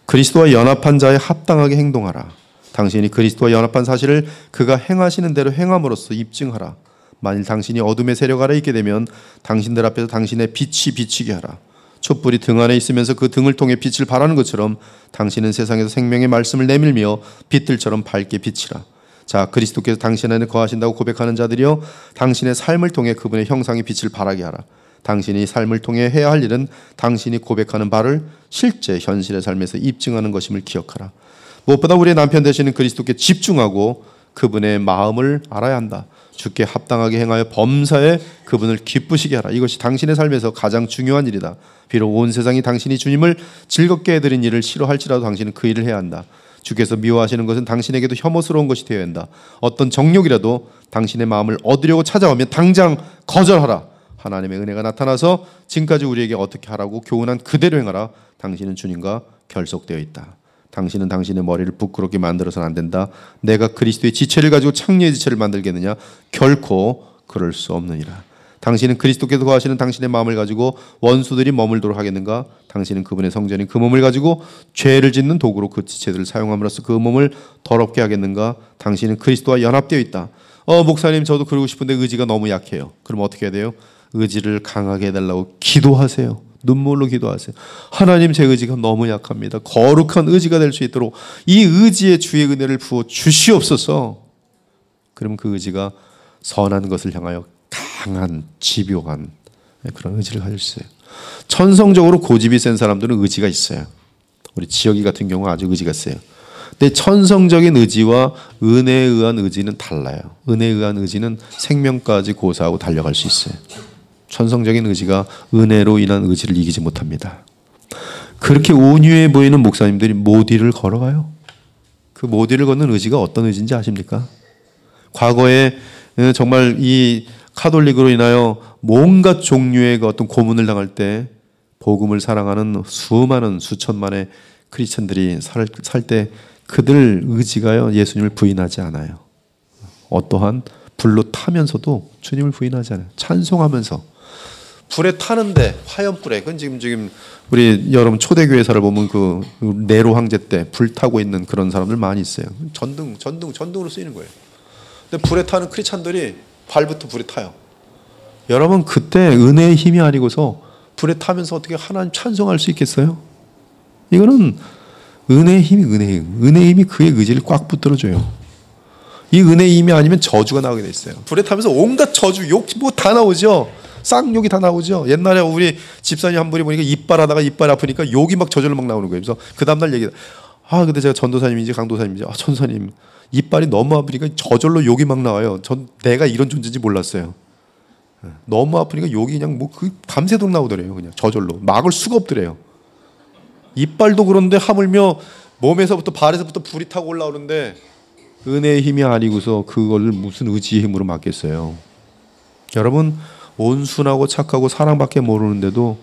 그리스도와 연합한 자에 합당하게 행동하라. 당신이 그리스도와 연합한 사실을 그가 행하시는 대로 행함으로써 입증하라. 만일 당신이 어둠의 세력 아래 있게 되면 당신들 앞에서 당신의 빛이 비치게 하라. 촛불이 등 안에 있으면서 그 등을 통해 빛을 발하는 것처럼 당신은 세상에서 생명의 말씀을 내밀며 빛들처럼 밝게 비치라. 자, 그리스도께서 당신 안에 거하신다고 고백하는 자들이여 당신의 삶을 통해 그분의 형상의 빛을 발하게 하라. 당신이 삶을 통해 해야 할 일은 당신이 고백하는 바를 실제 현실의 삶에서 입증하는 것임을 기억하라. 무엇보다 우리의 남편 되시는 그리스도께 집중하고 그분의 마음을 알아야 한다. 주께 합당하게 행하여 범사에 그분을 기쁘시게 하라. 이것이 당신의 삶에서 가장 중요한 일이다. 비록 온 세상이 당신이 주님을 즐겁게 해드린 일을 싫어할지라도 당신은 그 일을 해야 한다. 주께서 미워하시는 것은 당신에게도 혐오스러운 것이 되어야 한다. 어떤 정욕이라도 당신의 마음을 얻으려고 찾아오면 당장 거절하라. 하나님의 은혜가 나타나서 지금까지 우리에게 어떻게 하라고 교훈한 그대로 행하라. 당신은 주님과 결속되어 있다. 당신은 당신의 머리를 부끄럽게 만들어서는 안 된다. 내가 그리스도의 지체를 가지고 창녀의 지체를 만들겠느냐? 결코 그럴 수 없느니라. 당신은 그리스도께서 거하시는 당신의 마음을 가지고 원수들이 머물도록 하겠는가? 당신은 그분의 성전인 그 몸을 가지고 죄를 짓는 도구로 그 지체들을 사용함으로써 그 몸을 더럽게 하겠는가? 당신은 그리스도와 연합되어 있다. 목사님, 저도 그러고 싶은데 의지가 너무 약해요. 그럼 어떻게 해야 돼요? 의지를 강하게 해달라고 기도하세요. 눈물로 기도하세요. 하나님, 제 의지가 너무 약합니다. 거룩한 의지가 될 수 있도록 이 의지에 주의 은혜를 부어 주시옵소서. 그러면 그 의지가 선한 것을 향하여 강한 집요한 그런 의지를 가질 수 있어요. 천성적으로 고집이 센 사람들은 의지가 있어요. 우리 지역이 같은 경우 아주 의지가 세요. 근데 천성적인 의지와 은혜에 의한 의지는 달라요. 은혜에 의한 의지는 생명까지 고사하고 달려갈 수 있어요. 천성적인 의지가 은혜로 인한 의지를 이기지 못합니다. 그렇게 온유해 보이는 목사님들이 모디를 걸어가요. 그 모디를 걷는 의지가 어떤 의지인지 아십니까? 과거에 정말 이 카톨릭으로 인하여 뭔가 종류의 어떤 고문을 당할 때 복음을 사랑하는 수많은 수천만의 크리스천들이 살 때 그들 의지가요, 예수님을 부인하지 않아요. 어떠한 불로 타면서도 주님을 부인하지 않아요. 찬송하면서 불에 타는데, 화염불에, 그건 지금 우리 여러분 초대교회사를 보면 그 네로 황제 때 불 타고 있는 그런 사람들 많이 있어요. 전등으로 쓰이는 거예요. 근데 불에 타는 크리스찬들이 발부터 불에 타요. 여러분, 그때 은혜의 힘이 아니고서 불에 타면서 어떻게 하나님 찬송할 수 있겠어요? 이거는 은혜의 힘이 은혜의 힘이 그의 의지를 꽉 붙들어줘요. 이 은혜의 힘이 아니면 저주가 나오게 돼 있어요. 불에 타면서 온갖 저주, 욕 뭐 다 나오죠. 쌍욕이 다 나오죠. 옛날에 우리 집사님 한 분이 보니까 이빨 하다가 이빨 아프니까 욕이 막 저절로 막 나오는 거예요. 그래서 그 다음날 얘기, 근데 제가 전도사님인지 강도사님인지, 천사님 이빨이 너무 아프니까 저절로 욕이 막 나와요. 내가 이런 존재인지 몰랐어요. 너무 아프니까 욕이 그냥 밤새도록 나오더래요. 그냥 저절로 막을 수가 없더래요. 이빨도 그런데 하물며 몸에서부터 발에서부터 불이 타고 올라오는데 은혜의 힘이 아니고서 그걸 무슨 의지의 힘으로 막겠어요. 여러분, 온순하고 착하고 사랑밖에 모르는데도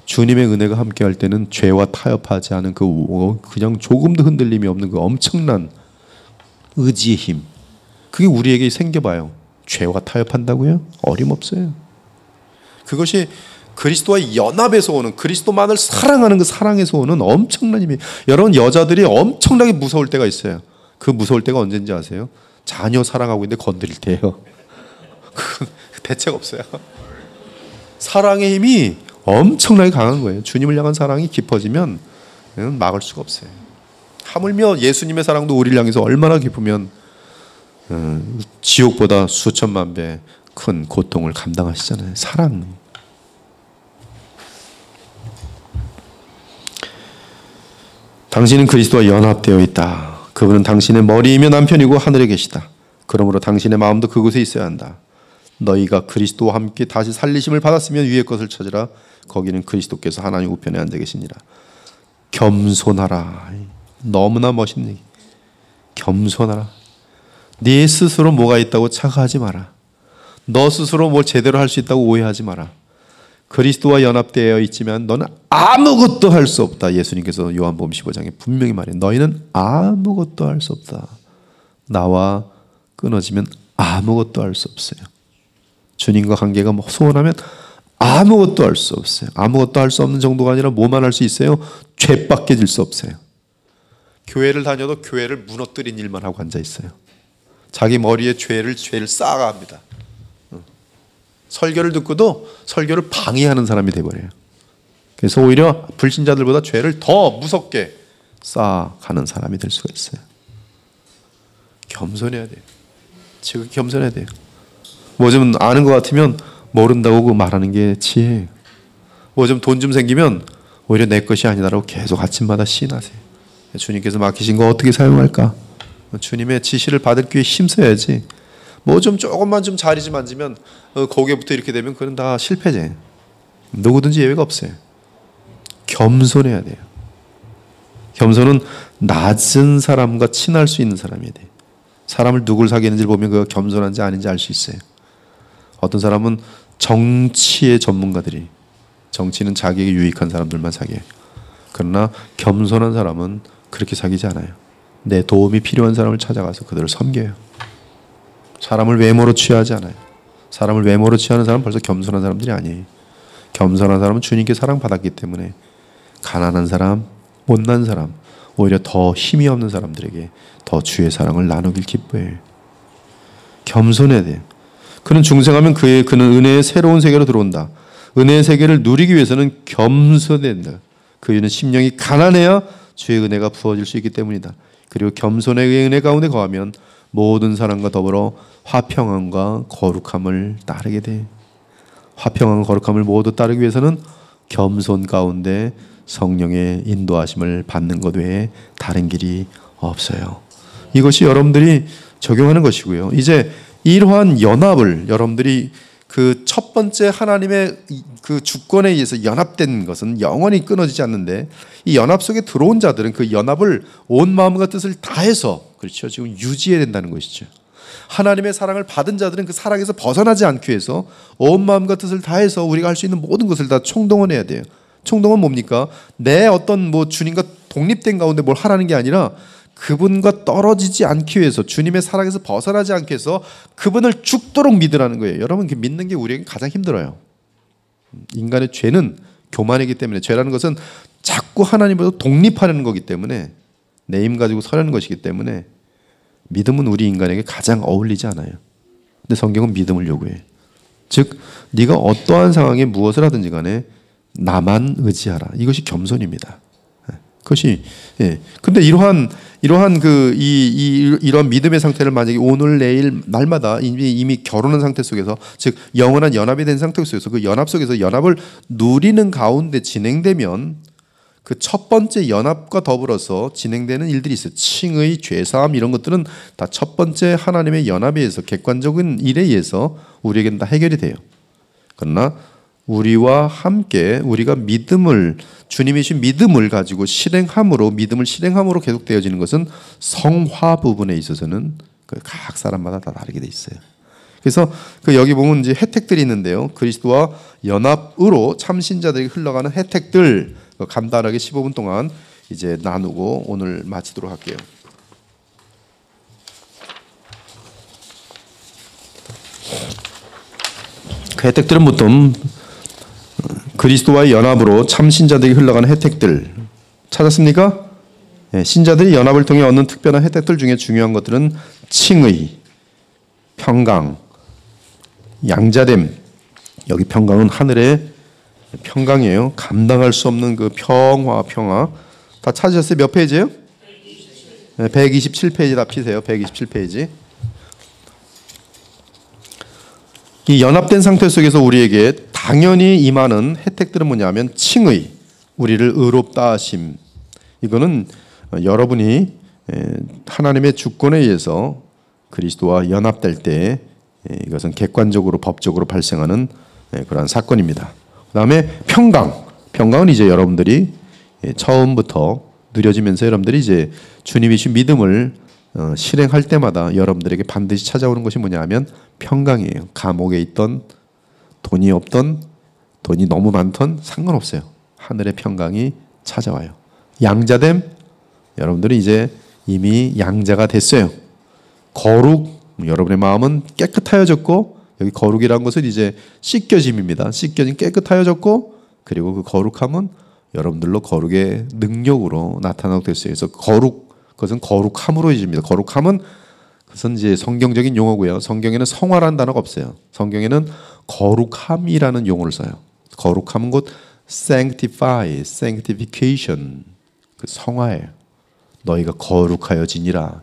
주님의 은혜가 함께할 때는 죄와 타협하지 않은 그냥 조금도 흔들림이 없는 그 엄청난 의지의 힘, 그게 우리에게 생겨봐요. 죄와 타협한다고요? 어림없어요. 그것이 그리스도와 연합에서 오는, 그리스도만을 사랑하는 그 사랑에서 오는 엄청난 힘이. 여러분, 여자들이 엄청나게 무서울 때가 있어요. 그 무서울 때가 언제인지 아세요? 자녀 사랑하고 있는데 건드릴 때예요. 대책 없어요. 사랑의 힘이 엄청나게 강한 거예요. 주님을 향한 사랑이 깊어지면 막을 수가 없어요. 하물며 예수님의 사랑도 우리를 향해서 얼마나 깊으면 지옥보다 수천만 배 큰 고통을 감당하시잖아요. 사랑. 당신은 그리스도와 연합되어 있다. 그분은 당신의 머리이며 남편이고 하늘에 계시다. 그러므로 당신의 마음도 그곳에 있어야 한다. 너희가 그리스도와 함께 다시 살리심을 받았으면 위의 것을 찾으라. 거기는 그리스도께서 하나님 우편에 앉아 계시니라. 겸손하라. 너무나 멋있는 얘기. 겸손하라. 네 스스로 뭐가 있다고 착각하지 마라. 너 스스로 뭘 제대로 할 수 있다고 오해하지 마라. 그리스도와 연합되어 있지만 너는 아무것도 할 수 없다. 예수님께서 요한복음 15장에 분명히 말해요. 너희는 아무것도 할 수 없다. 나와 끊어지면 아무것도 할 수 없어요. 주님과 관계가 소원하면 아무것도 할 수 없어요. 아무것도 할 수 없는 정도가 아니라 뭐만 할 수 있어요? 죄밖에 질 수 없어요. 교회를 다녀도 교회를 무너뜨린 일만 하고 앉아 있어요. 자기 머리에 죄를 쌓아갑니다. 설교를 듣고도 설교를 방해하는 사람이 돼버려요. 그래서 오히려 불신자들보다 죄를 더 무섭게 쌓아가는 사람이 될 수가 있어요. 겸손해야 돼요. 지금 겸손해야 돼요. 뭐 좀 아는 것 같으면 모른다고 말하는 게 지혜예요. 뭐 좀 돈 좀 생기면 오히려 내 것이 아니다라고 계속 아침마다 시인하세요. 주님께서 맡기신 거 어떻게 사용할까? 주님의 지시를 받을 기회에 힘써야지. 뭐 좀 조금만 좀 자리 좀 앉으면 고개부터 이렇게 되면 그건 다 실패지. 누구든지 예외가 없어요. 겸손해야 돼요. 겸손은 낮은 사람과 친할 수 있는 사람이어야 돼. 사람을 누굴 사귀는지를 보면 그가 겸손한지 아닌지 알 수 있어요. 어떤 사람은 정치의 전문가들이, 정치는 자기에게 유익한 사람들만 사귀어요. 그러나 겸손한 사람은 그렇게 사귀지 않아요. 내 도움이 필요한 사람을 찾아가서 그들을 섬겨요. 사람을 외모로 취하지 않아요. 사람을 외모로 취하는 사람은 벌써 겸손한 사람들이 아니에요. 겸손한 사람은 주님께 사랑받았기 때문에 가난한 사람, 못난 사람, 오히려 더 힘이 없는 사람들에게 더 주의 사랑을 나누길 기뻐해요. 겸손해야 돼요. 그는 중생하면 그는 은혜의 새로운 세계로 들어온다. 은혜의 세계를 누리기 위해서는 겸손해야 된다. 그는 심령이 가난해야 주의 은혜가 부어질 수 있기 때문이다. 그리고 겸손의 은혜 가운데 거하면 모든 사람과 더불어 화평함과 거룩함을 따르게 돼. 화평함과 거룩함을 모두 따르기 위해서는 겸손 가운데 성령의 인도하심을 받는 것 외에 다른 길이 없어요. 이것이 여러분들이 적용하는 것이고요. 이제 이러한 연합을 여러분들이 그 첫 번째 하나님의 그 주권에 의해서 연합된 것은 영원히 끊어지지 않는데, 이 연합 속에 들어온 자들은 그 연합을 온 마음과 뜻을 다해서, 그렇죠, 지금 유지해야 된다는 것이죠. 하나님의 사랑을 받은 자들은 그 사랑에서 벗어나지 않기 위해서 온 마음과 뜻을 다해서 우리가 할 수 있는 모든 것을 다 총동원해야 돼요. 총동원 뭡니까? 내 어떤 주님과 독립된 가운데 뭘 하라는 게 아니라 그분과 떨어지지 않기 위해서, 주님의 사랑에서 벗어나지 않기 위해서 그분을 죽도록 믿으라는 거예요. 여러분, 믿는 게 우리에게 가장 힘들어요. 인간의 죄는 교만이기 때문에, 죄라는 것은 자꾸 하나님으로부터 독립하려는 거기 때문에, 내 힘 가지고 서려는 것이기 때문에 믿음은 우리 인간에게 가장 어울리지 않아요. 근데 성경은 믿음을 요구해. 즉, 네가 어떠한 상황에 무엇을 하든지 간에 나만 의지하라. 이것이 겸손입니다. 그것이, 예. 근데 이러한 이러한 믿음의 상태를 만약에 오늘 내일 날마다 이미 결혼한 상태 속에서, 즉 영원한 연합이 된 상태 속에서, 그 연합 속에서 연합을 누리는 가운데 진행되면 그 첫 번째 연합과 더불어서 진행되는 일들이 있어요. 칭의, 죄사함, 이런 것들은 다 첫 번째 하나님의 연합에 의해서, 객관적인 일에 의해서 우리에게는 다 해결이 돼요. 그러나 우리와 함께 우리가 믿음을, 주님이 주신 믿음을 가지고 믿음을 실행함으로 계속되어지는 것은 성화 부분에 있어서는 각 사람마다 다 다르게 돼 있어요. 그래서 여기 보면 이제 혜택들이 있는데요. 그리스도와 연합으로 참신자들에게 흘러가는 혜택들 간단하게 15분 동안 이제 나누고 오늘 마치도록 할게요. 그 혜택들은 보통 그리스도와의 연합으로 참신자들에게 흘러가는 혜택들 찾았습니까? 네, 신자들이 연합을 통해 얻는 특별한 혜택들 중에 중요한 것들은 칭의, 평강, 양자됨. 여기 평강은 하늘의 평강이에요. 감당할 수 없는 그 평화. 다 찾으셨어요? 몇 페이지예요? 127페이지 다 피세요. 127페이지. 이 연합된 상태 속에서 우리에게 당연히 임하는 혜택들은 뭐냐면 칭의, 우리를 의롭다 하심. 이거는 여러분이 하나님의 주권에 의해서 그리스도와 연합될 때 이것은 객관적으로 법적으로 발생하는 그러한 사건입니다. 그 다음에 평강은 이제 여러분들이 처음부터 누려지면서 여러분들이 이제 주님이 주신 믿음을 실행할 때마다 여러분들에게 반드시 찾아오는 것이 뭐냐 하면 평강이에요. 감옥에 있던, 돈이 없던, 돈이 너무 많던 상관없어요. 하늘의 평강이 찾아와요. 양자됨, 여러분들이 이제 이미 양자가 됐어요. 거룩, 여러분의 마음은 깨끗하여졌고, 여기 거룩이라는 것은 이제 씻겨짐입니다. 씻겨진, 깨끗하여졌고, 그리고 그 거룩함은 여러분들로 거룩의 능력으로 나타나게 됐어요. 그래서 그것은 거룩함으로 이집니다. 거룩함은 그것은 이제 성경적인 용어고요. 성경에는 성화라는 단어가 없어요. 성경에는 거룩함이라는 용어를 써요. 거룩함은 곧 sanctify, sanctification, 그 성화예요. 너희가 거룩하여지니라.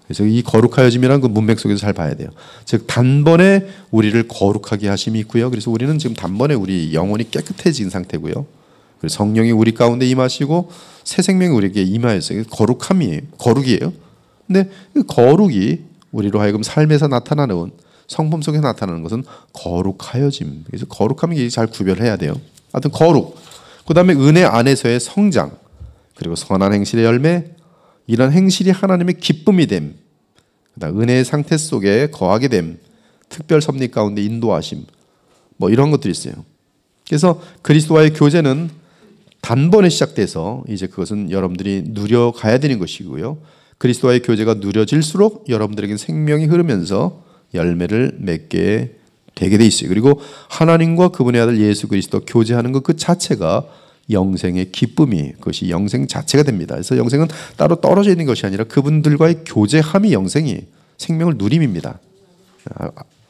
그래서 이 거룩하여짐이라는 그 문맥 속에서 잘 봐야 돼요. 즉 단번에 우리를 거룩하게 하심이 있고요. 그래서 우리는 지금 단번에 우리 영혼이 깨끗해진 상태고요. 그래서 성령이 우리 가운데 임하시고 새 생명이 우리에게 임하였어요. 거룩이에요. 근데 그 거룩이 우리로 하여금 삶에서 나타나는, 성품 속에 나타나는 것은 거룩하여짐. 그래서 거룩함이 잘 구별해야 돼요. 하여튼 거룩. 그 다음에 은혜 안에서의 성장. 그리고 선한 행실의 열매, 이런 행실이 하나님의 기쁨이 됨, 그다음 은혜의 상태 속에 거하게 됨, 특별 섭리 가운데 인도하심, 뭐 이런 것들이 있어요. 그래서 그리스도와의 교제는 단번에 시작돼서 이제 그것은 여러분들이 누려가야 되는 것이고요. 그리스도와의 교제가 누려질수록 여러분들에게 생명이 흐르면서 열매를 맺게 되게 돼 있어요. 그리고 하나님과 그분의 아들 예수 그리스도 교제하는 것 그 자체가 영생의 기쁨이, 그것이 영생 자체가 됩니다. 그래서 영생은 따로 떨어져 있는 것이 아니라 그분들과의 교제함이 영생이 생명을 누림입니다.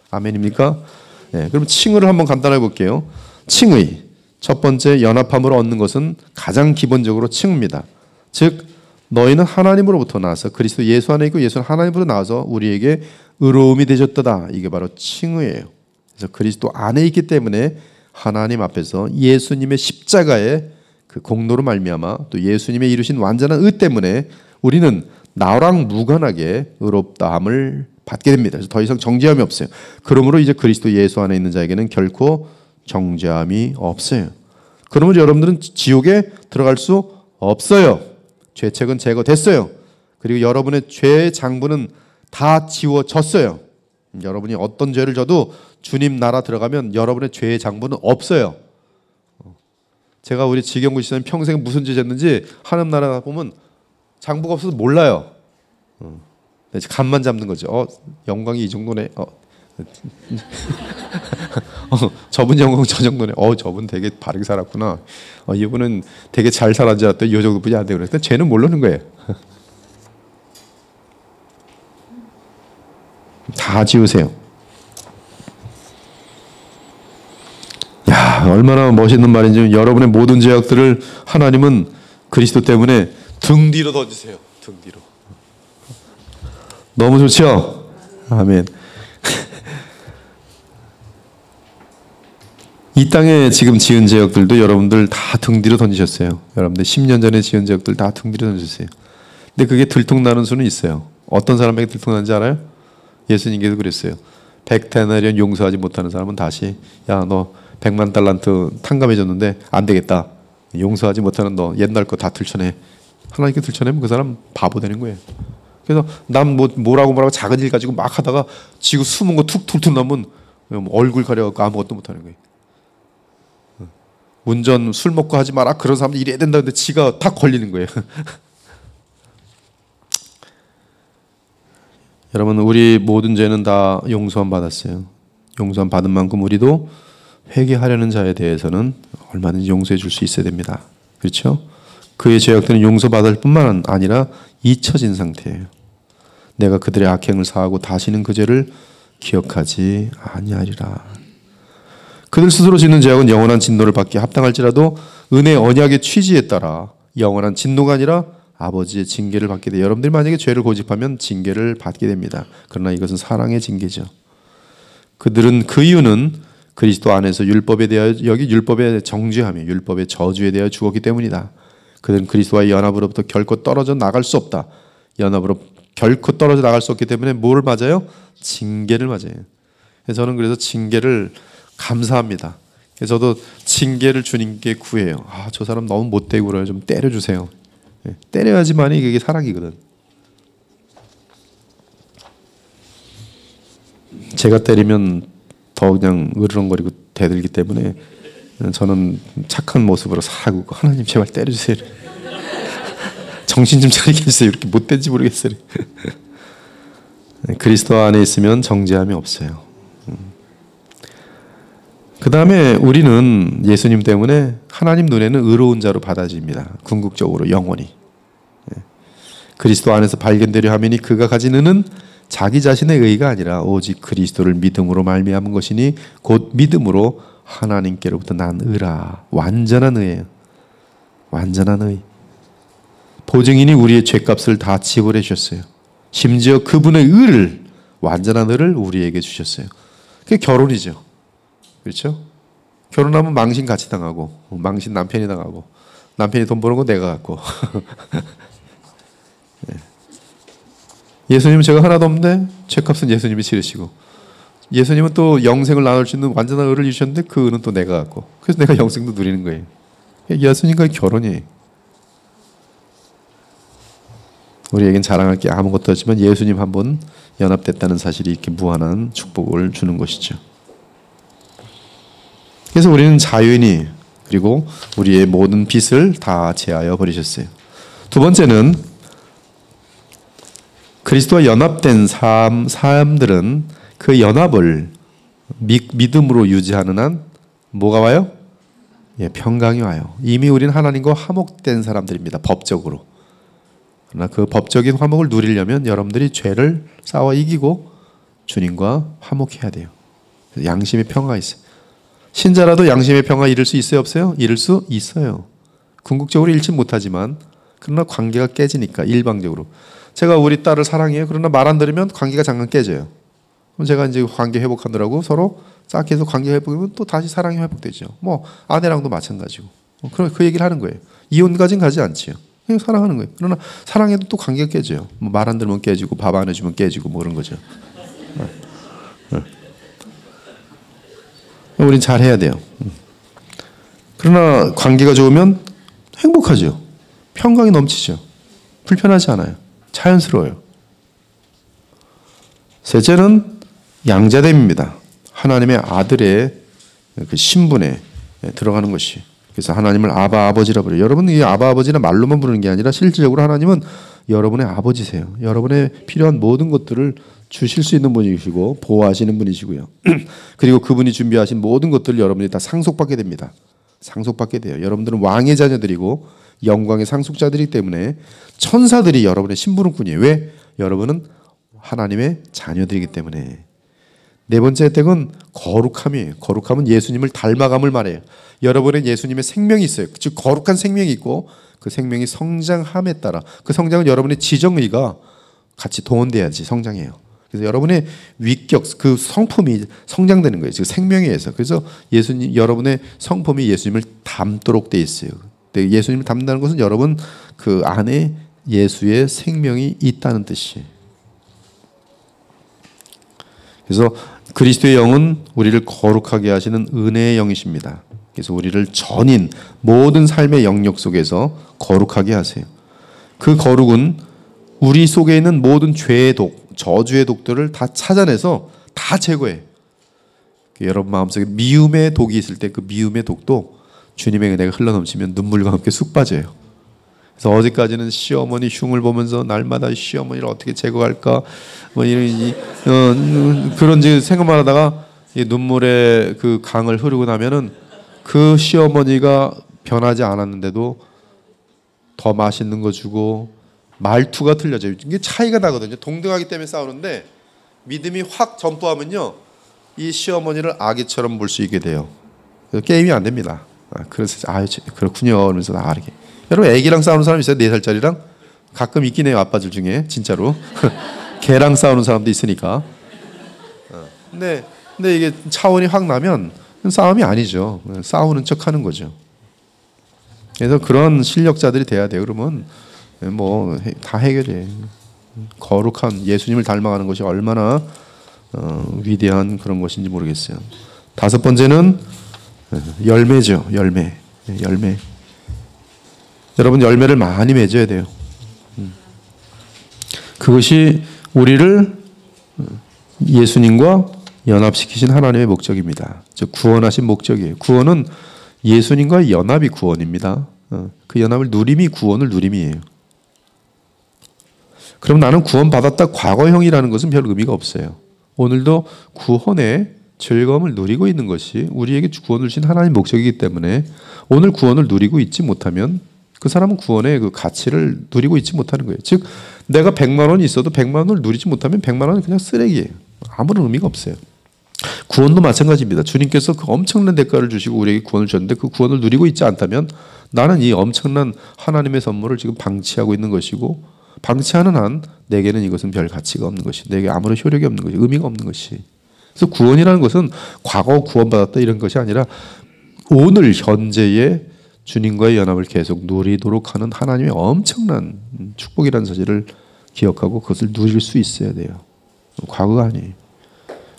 아멘입니까? 네, 그럼 칭의를 한번 간단하게 볼게요. 칭의, 첫 번째 연합함으로 얻는 것은 가장 기본적으로 칭의입니다. 즉 너희는 하나님으로부터 나와서 그리스도 예수 안에 있고 예수는 하나님으로부터 나와서 우리에게 의로움이 되셨도다. 이게 바로 칭의예요. 그래서 그리스도 안에 있기 때문에 하나님 앞에서 예수님의 십자가의 그 공로로 말미암아 또 예수님의 이루신 완전한 의 때문에 우리는 나랑 무관하게 의롭다함을 받게 됩니다. 그래서 더 이상 정죄함이 없어요. 그러므로 이제 그리스도 예수 안에 있는 자에게는 결코 정죄함이 없어요. 그러므로 여러분들은 지옥에 들어갈 수 없어요. 죄책은 제거됐어요. 그리고 여러분의 죄의 장부는 다 지워졌어요. 여러분이 어떤 죄를 져도 주님 나라 들어가면 여러분의 죄의 장부는 없어요. 제가 우리 지경구 시사님 평생 무슨 죄 졌는지 하나님 나라 보면 장부가 없어서 몰라요. 간만 잡는 거죠. 영광이 이 정도네. 저분 영광 저 정도네. 저분 되게 바르게 살았구나. 이분은 되게 잘 살았지 않았더니 이 정도뿐이 안 되고 그랬더니 죄는 모르는 거예요. 다 지우세요. 야, 얼마나 멋있는 말인지. 여러분의 모든 죄악들을 하나님은 그리스도 때문에 등 뒤로 던지세요. 등 뒤로. 너무 좋죠? 아멘. 이 땅에 지금 지은 죄악들도 여러분들 다 등 뒤로 던지셨어요. 여러분들 10년 전에 지은 죄악들 다 등 뒤로 던지셨어요. 근데 그게 들통나는 수는 있어요. 어떤 사람에게 들통나는지 알아요? 예수님께서 그랬어요. 100데나리온 용서하지 못하는 사람은 다시 야, 너 100만 달란트 탕감해줬는데 안 되겠다. 용서하지 못하는 너 옛날 거 다 들춰내. 하나님께 들춰내면 그 사람 바보 되는 거예요. 그래서 남 뭐라고 작은 일 가지고 막 하다가 지구 숨은 거 툭툭툭 나면 얼굴 가려갖고 아무것도 못하는 거예요. 운전 술 먹고 하지 마라. 그런 사람들 이래야 된다는데 지가 다 걸리는 거예요. 여러분 우리 모든 죄는 다 용서함 받았어요. 용서함 받은 만큼 우리도 회개하려는 자에 대해서는 얼마든지 용서해 줄 수 있어야 됩니다. 그렇죠? 그의 죄악들은 용서받을 뿐만 아니라 잊혀진 상태예요. 내가 그들의 악행을 사하고 다시는 그 죄를 기억하지 아니하리라. 그들 스스로 짓는 죄악은 영원한 진노를 받기에 합당할지라도 은혜의 언약의 취지에 따라 영원한 진노가 아니라 아버지의 징계를 받게 돼요. 여러분들이 만약에 죄를 고집하면 징계를 받게 됩니다. 그러나 이것은 사랑의 징계죠. 그들은 그 이유는 그리스도 안에서 율법에 대하여 여기 율법의 정죄함이 율법의 저주에 대하여 죽었기 때문이다. 그들은 그리스도와의 연합으로부터 결코 떨어져 나갈 수 없다. 연합으로 결코 떨어져 나갈 수 없기 때문에 뭐를 맞아요? 징계를 맞아요. 저는 징계를 감사합니다. 저도 징계를 주님께 구해요. 저 사람 너무 못되고 그래요. 좀 때려주세요. 때려야지만이 그게 사랑이거든. 제가 때리면 더 그냥 으르렁거리고 대들기 때문에 저는 착한 모습으로 살고 하나님 제발 때려주세요. 정신 좀 차리게 해주세요. 이렇게 못된지 모르겠어요. 그리스도 안에 있으면 정죄함이 없어요. 그 다음에 우리는 예수님 때문에 하나님 눈에는 의로운 자로 받아집니다. 궁극적으로 영원히. 그리스도 안에서 발견되려 하면이 그가 가진 의는 자기 자신의 의가 아니라 오직 그리스도를 믿음으로 말미암은 것이니 곧 믿음으로 하나님께로부터 난 의라. 완전한 의예요. 완전한 의. 보증인이 우리의 죄값을 다 지불해 주셨어요. 심지어 그분의 의를, 완전한 의를 우리에게 주셨어요. 그게 결혼이죠. 그렇죠? 결혼하면 망신 같이 당하고, 망신 남편이 당하고, 남편이 돈 버는 거 내가 갖고. 예수님은 제가 하나도 없는데 죄값은 예수님이 치르시고, 예수님은 또 영생을 나눌 수 있는 완전한 의를 주셨는데 그 의는 또 내가 갖고, 그래서 내가 영생도 누리는 거예요. 예수님과의 결혼이에요. 우리에겐 자랑할 게 아무것도 없지만 예수님 한 분 연합됐다는 사실이 이렇게 무한한 축복을 주는 것이죠. 그래서 우리는 자유인이 그리고 우리의 모든 빚을 다 제하여 버리셨어요. 두 번째는 그리스도와 연합된 사람들은 그 연합을 믿음으로 유지하는 한 뭐가 와요? 평강이 와요. 이미 우리는 하나님과 화목된 사람들입니다. 법적으로. 그러나 그 법적인 화목을 누리려면 여러분들이 죄를 싸워 이기고 주님과 화목해야 돼요. 양심의 평화가 있어요. 신자라도 양심의 평화 잃을 수 있어요? 없어요? 잃을 수 있어요. 궁극적으로 잃지 못하지만 그러나 관계가 깨지니까 일방적으로. 제가 우리 딸을 사랑해요. 그러나 말 안 들으면 관계가 잠깐 깨져요. 그럼 제가 이제 관계 회복하느라고 서로 짝해서 관계 회복하면 또 다시 사랑이 회복되죠. 뭐 아내랑도 마찬가지고. 그 얘기를 하는 거예요. 이혼까지는 가지 않지요. 그냥 사랑하는 거예요. 그러나 사랑해도 또 관계가 깨져요. 뭐 말 안 들으면 깨지고 밥 안 해주면 깨지고 뭐 그런 거죠. 우린 잘해야 돼요. 그러나 관계가 좋으면 행복하죠. 평강이 넘치죠. 불편하지 않아요. 자연스러워요. 셋째는 양자됨입니다. 하나님의 아들의 그 신분에 들어가는 것이. 그래서 하나님을 아바 아버지라 부르요. 여러분은 이 아바 아버지는 말로만 부르는 게 아니라 실질적으로 하나님은 여러분의 아버지세요. 여러분의 필요한 모든 것들을 주실 수 있는 분이시고 보호하시는 분이시고요. 그리고 그분이 준비하신 모든 것들을 여러분이 다 상속받게 됩니다. 상속받게 돼요. 여러분들은 왕의 자녀들이고 영광의 상속자들이기 때문에 천사들이 여러분의 심부름꾼이에요. 왜? 여러분은 하나님의 자녀들이기 때문에. 네 번째 혜택은 거룩함이에요. 거룩함은 예수님을 닮아감을 말해요. 여러분은 예수님의 생명이 있어요. 즉 거룩한 생명이 있고 그 생명이 성장함에 따라 그 성장은 여러분의 지정의가 같이 동원돼야지 성장해요. 그래서 여러분의 위격, 그 성품이 성장되는 거예요. 즉 생명에 의해서. 그래서 예수님, 여러분의 성품이 예수님을 닮도록 돼 있어요. 예수님을 닮는다는 것은 여러분 그 안에 예수의 생명이 있다는 뜻이에요. 그래서 그리스도의 영은 우리를 거룩하게 하시는 은혜의 영이십니다. 그래서 우리를 전인 모든 삶의 영역 속에서 거룩하게 하세요. 그 거룩은 우리 속에 있는 모든 죄의 독, 저주의 독들을 다 찾아내서 다 제거해. 여러분 마음속에 미움의 독이 있을 때 그 미움의 독도 주님의 은혜가 흘러넘치면 눈물과 함께 쑥 빠져요. 그래서 어제까지는 시어머니 흉을 보면서 날마다 시어머니를 어떻게 제거할까 뭐 이런 그런 생각만 하다가 눈물의 그 강을 흐르고 나면은 그 시어머니가 변하지 않았는데도 더 맛있는 거 주고 말투가 틀려져요. 이게 차이가 나거든요. 동등하기 때문에 싸우는데 믿음이 확 전부하면요 이 시어머니를 아기처럼 볼 수 있게 돼요. 게임이 안 됩니다. 그래서 그렇군요. 그러면서 이렇게. 여러분 애기랑 싸우는 사람 있어요? 4살짜리랑? 가끔 있긴 해요. 아빠들 중에 진짜로. 개랑 싸우는 사람도 있으니까. 근데 이게 차원이 확 나면 싸움이 아니죠. 싸우는 척하는 거죠. 그래서 그런 실력자들이 돼야 돼요. 그러면 뭐 다 해결해. 거룩한 예수님을 닮아가는 것이 얼마나 위대한 그런 것인지 모르겠어요. 다섯 번째는 열매죠. 열매. 여러분 열매를 많이 맺어야 돼요. 그것이 우리를 예수님과 연합시키신 하나님의 목적입니다. 즉 구원하신 목적이에요. 구원은 예수님과의 연합이 구원입니다. 그 연합을 누림이 구원을 누림이에요. 그럼 나는 구원받았다 과거형이라는 것은 별 의미가 없어요. 오늘도 구원의 즐거움을 누리고 있는 것이 우리에게 구원을 주신 하나님의 목적이기 때문에 오늘 구원을 누리고 있지 못하면 그 사람은 구원의 그 가치를 누리고 있지 못하는 거예요. 즉 내가 100만 원이 있어도 100만 원을 누리지 못하면 100만 원은 그냥 쓰레기예요. 아무런 의미가 없어요. 구원도 마찬가지입니다. 주님께서 그 엄청난 대가를 주시고 우리에게 구원을 줬는데 그 구원을 누리고 있지 않다면 나는 이 엄청난 하나님의 선물을 지금 방치하고 있는 것이고 방치하는 한 내게는 이것은 별 가치가 없는 것이, 내게 아무런 효력이 없는 것이, 의미가 없는 것이. 그래서 구원이라는 것은 과거 구원받았다 이런 것이 아니라 오늘 현재의 주님과의 연합을 계속 누리도록 하는 하나님의 엄청난 축복이라는 사실을 기억하고 그것을 누릴 수 있어야 돼요. 과거가 아니에요.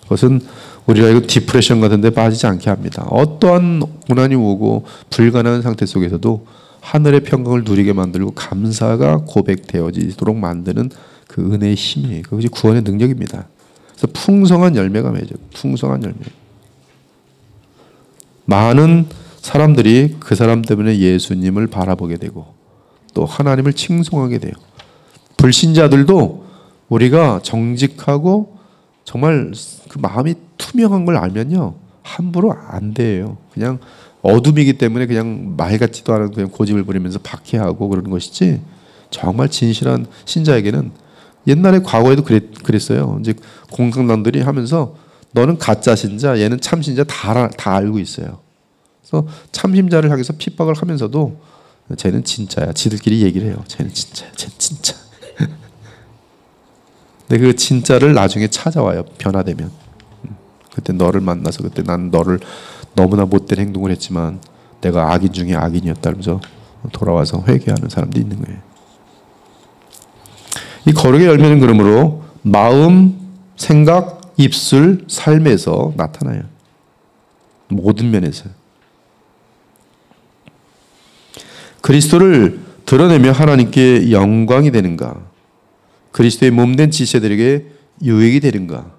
그것은 우리가 이거 디프레션 같은 데 빠지지 않게 합니다. 어떠한 고난이 오고 불가능한 상태 속에서도 하늘의 평강을 누리게 만들고 감사가 고백되어지도록 만드는 그 은혜의 힘이에요. 그것이 구원의 능력입니다. 그래서 풍성한 열매가 맺어요. 풍성한 열매. 많은 사람들이 그 사람 때문에 예수님을 바라보게 되고 또 하나님을 칭송하게 돼요. 불신자들도 우리가 정직하고 정말 그 마음이 투명한 걸 알면요, 함부로 안 돼요. 그냥 어둠이기 때문에 그냥 말 같지도 않은 그냥 고집을 부리면서 박해하고 그러는 것이지, 정말 진실한 신자에게는 옛날에 과거에도 그랬어요. 이제 공산당들이 하면서 너는 가짜 신자, 얘는 참 신자 다 알고 있어요. 그래서 참신자를 향해서 핍박을 하면서도 쟤는 진짜야. 지들끼리 얘기를 해요. 쟤는 진짜야. 쟤는 진짜. 근데 그 진짜를 나중에 찾아와요. 변화되면. 그때 너를 만나서 그때 난 너를 너무나 못된 행동을 했지만 내가 악인 중에 악인이었다면서 돌아와서 회개하는 사람도 있는 거예요. 이 거룩의 열매는 그러므로 마음, 생각, 입술, 삶에서 나타나요. 모든 면에서. 그리스도를 드러내며 하나님께 영광이 되는가? 그리스도의 몸된 지체들에게 유익이 되는가?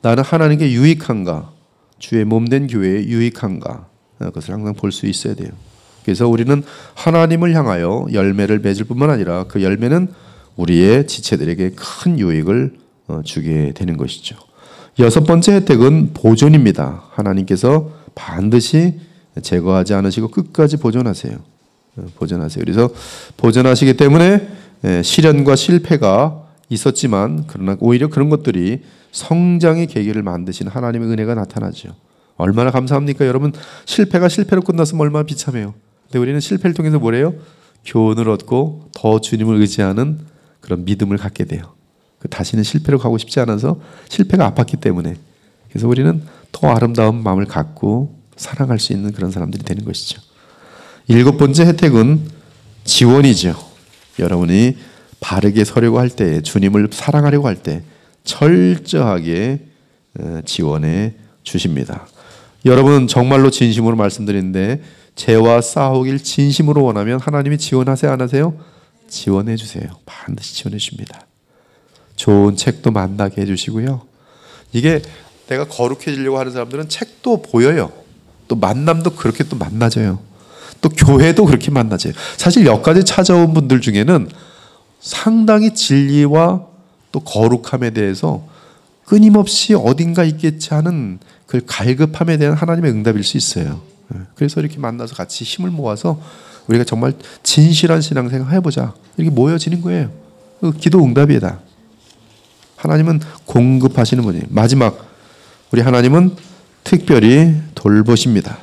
나는 하나님께 유익한가? 주의 몸된 교회에 유익한가? 그것을 항상 볼 수 있어야 돼요. 그래서 우리는 하나님을 향하여 열매를 맺을 뿐만 아니라 그 열매는 우리의 지체들에게 큰 유익을 주게 되는 것이죠. 여섯 번째 혜택은 보존입니다. 하나님께서 반드시 제거하지 않으시고 끝까지 보존하세요. 보존하세요. 그래서 보존하시기 때문에 시련과 실패가 있었지만 그러나 오히려 그런 것들이 성장의 계기를 만드시는 하나님의 은혜가 나타나죠. 얼마나 감사합니까? 여러분, 실패가 실패로 끝났으면 얼마나 비참해요. 근데 우리는 실패를 통해서 뭐래요? 교훈을 얻고 더 주님을 의지하는 그런 믿음을 갖게 돼요. 다시는 실패로 가고 싶지 않아서, 실패가 아팠기 때문에. 그래서 우리는 더 아름다운 마음을 갖고 사랑할 수 있는 그런 사람들이 되는 것이죠. 일곱 번째 혜택은 지원이죠. 여러분이 바르게 서려고 할 때, 주님을 사랑하려고 할 때 철저하게 지원해 주십니다. 여러분, 정말로 진심으로 말씀드리는데 죄와 싸우길 진심으로 원하면 하나님이 지원하세요, 안 하세요? 지원해 주세요. 반드시 지원해 주십니다. 좋은 책도 만나게 해주시고요. 이게 내가 거룩해지려고 하는 사람들은 책도 보여요. 또 만남도 그렇게 또 만나져요. 또 교회도 그렇게 만나져요. 사실 여기까지 찾아온 분들 중에는 상당히 진리와 또 거룩함에 대해서 끊임없이 어딘가 있겠지 하는 그 갈급함에 대한 하나님의 응답일 수 있어요. 그래서 이렇게 만나서 같이 힘을 모아서 우리가 정말 진실한 신앙생활 해보자, 이렇게 모여지는 거예요. 기도 응답이다. 하나님은 공급하시는 분이에요. 마지막, 우리 하나님은 특별히 돌보십니다.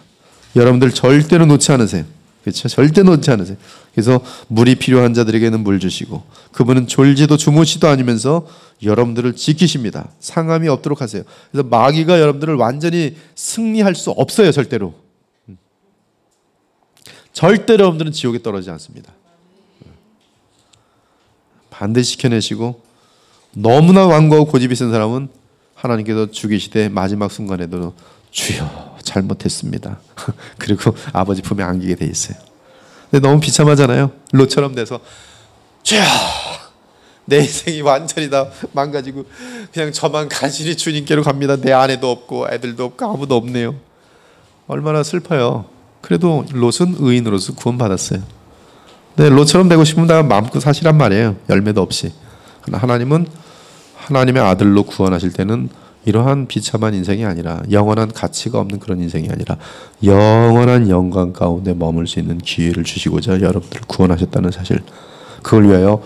여러분들 절대로 놓지 않으세요. 그렇죠? 절대 놓지 않으세요. 그래서 물이 필요한 자들에게는 물 주시고, 그분은 졸지도 주무시도 않으면서 여러분들을 지키십니다. 상함이 없도록 하세요. 그래서 마귀가 여러분들을 완전히 승리할 수 없어요. 절대로. 절대로 여러분들은 지옥에 떨어지지 않습니다. 반드시 지켜내시고, 너무나 완고하고 고집이 센 사람은 하나님께서 죽이시되 마지막 순간에도 주여 잘못했습니다. 그리고 아버지 품에 안기게 돼 있어요. 근데 너무 비참하잖아요. 롯처럼 돼서 주여, 내 인생이 완전히 다 망가지고 그냥 저만 간신히 주님께로 갑니다. 내 아내도 없고 애들도 없고 아무도 없네요. 얼마나 슬퍼요. 그래도 롯은 의인으로서 구원받았어요. 근데 롯처럼 되고 싶으면 다 마음껏 사시란 말이에요. 열매도 없이. 그러나 하나님은 하나님의 아들로 구원하실 때는 이러한 비참한 인생이 아니라, 영원한 가치가 없는 그런 인생이 아니라 영원한 영광 가운데 머물 수 있는 기회를 주시고자 여러분들을 구원하셨다는 사실, 그걸 위하여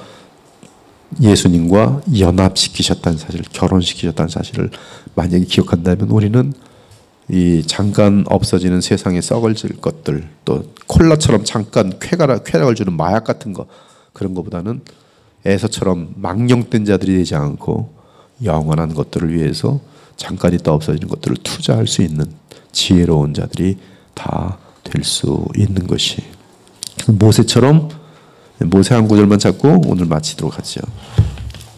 예수님과 연합시키셨다는 사실, 결혼시키셨다는 사실을 만약에 기억한다면 우리는 이 잠깐 없어지는 세상에 썩어질 것들, 또 콜라처럼 잠깐 쾌락을 주는 마약 같은 거, 그런 것보다는 에서처럼 망령된 자들이 되지 않고 영원한 것들을 위해서 잠깐 있다 없어지는 것들을 투자할 수 있는 지혜로운 자들이 다 될 수 있는 것이, 모세처럼, 모세 한 구절만 찾고 오늘 마치도록 하죠.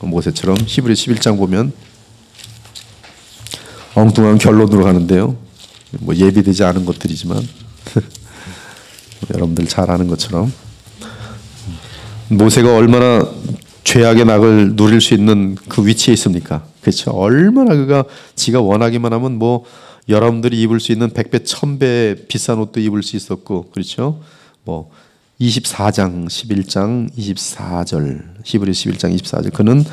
모세처럼 히브리 11장 보면 엉뚱한 결론으로 가는데요. 뭐 예비되지 않은 것들이지만 여러분들 잘 아는 것처럼 모세가 얼마나 죄악의 낙을 누릴 수 있는 그 위치에 있습니까? 그렇죠. 얼마나 그가 지가 원하기만 하면 뭐 여러분들이 입을 수 있는 100배, 1000배 비싼 옷도 입을 수 있었고, 그렇죠. 뭐 24장, 11장, 24절, 히브리서 11장 24절, 그는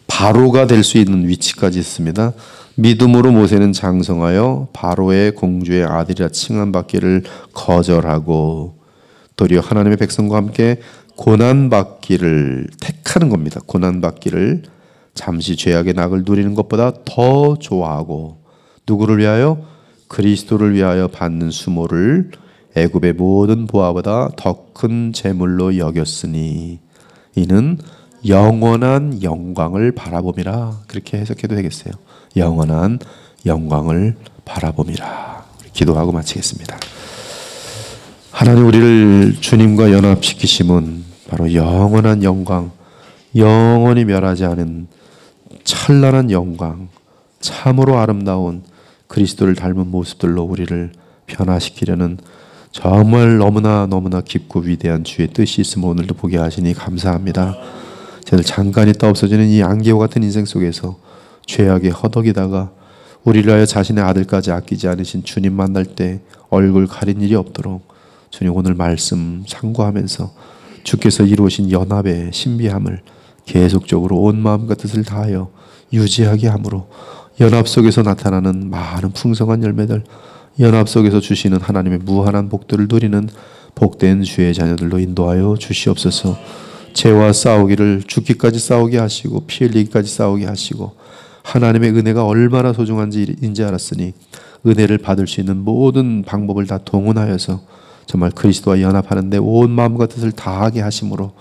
바로가 될 수 있는 위치까지 있습니다. 믿음으로 모세는 장성하여 바로의 공주의 아들이라 칭함받기를 거절하고 도리어 하나님의 백성과 함께 고난받기를 택하는 겁니다. 고난받기를 잠시 죄악의 낙을 누리는 것보다 더 좋아하고 누구를 위하여? 그리스도를 위하여 받는 수모를 애굽의 모든 보화보다 더 큰 재물로 여겼으니 이는 영원한 영광을 바라봄이라. 그렇게 해석해도 되겠어요. 영원한 영광을 바라봄이라. 기도하고 마치겠습니다. 하나님, 우리를 주님과 연합시키심은 바로 영원한 영광, 영원히 멸하지 않은 찬란한 영광, 참으로 아름다운 그리스도를 닮은 모습들로 우리를 변화시키려는 정말 너무나 깊고 위대한 주의 뜻이 있음을 오늘도 보게 하시니 감사합니다. 저들 잠깐 있다 없어지는 이 안개와 같은 인생 속에서 죄악에 허덕이다가 우리를 위하여 자신의 아들까지 아끼지 않으신 주님 만날 때 얼굴 가린 일이 없도록 주님 오늘 말씀 상고하면서 주께서 이루신 연합의 신비함을 계속적으로 온 마음과 뜻을 다하여 유지하게 함으로 연합 속에서 나타나는 많은 풍성한 열매들, 연합 속에서 주시는 하나님의 무한한 복들을 누리는 복된 주의 자녀들로 인도하여 주시옵소서. 죄와 싸우기를 죽기까지 싸우게 하시고 피 흘리기까지 싸우게 하시고 하나님의 은혜가 얼마나 소중한지 알았으니 은혜를 받을 수 있는 모든 방법을 다 동원하여서 정말 그리스도와 연합하는 데 온 마음과 뜻을 다하게 하심으로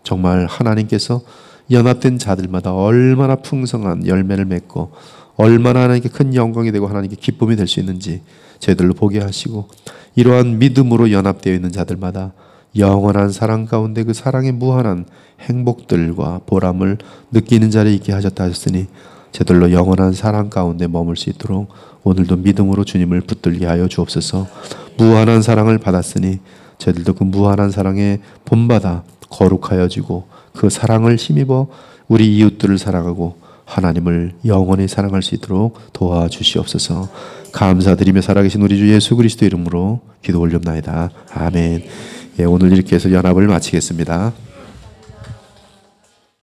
정말 하나님께서 연합된 자들마다 얼마나 풍성한 열매를 맺고 얼마나 하나님께 큰 영광이 되고 하나님께 기쁨이 될 수 있는지 저희들로 보게 하시고 이러한 믿음으로 연합되어 있는 자들마다 영원한 사랑 가운데 그 사랑의 무한한 행복들과 보람을 느끼는 자리에 있게 하셨다 하셨으니 저들로 영원한 사랑 가운데 머물 수 있도록 오늘도 믿음으로 주님을 붙들게 하여 주옵소서. 무한한 사랑을 받았으니 저희들도 그 무한한 사랑에 본받아 거룩하여지고 그 사랑을 힘입어 우리 이웃들을 사랑하고 하나님을 영원히 사랑할 수 있도록 도와주시옵소서. 감사드리며 살아계신 우리 주 예수 그리스도 이름으로 기도 올렵나이다. 아멘. 예, 오늘 이렇게 해서 연합을 마치겠습니다.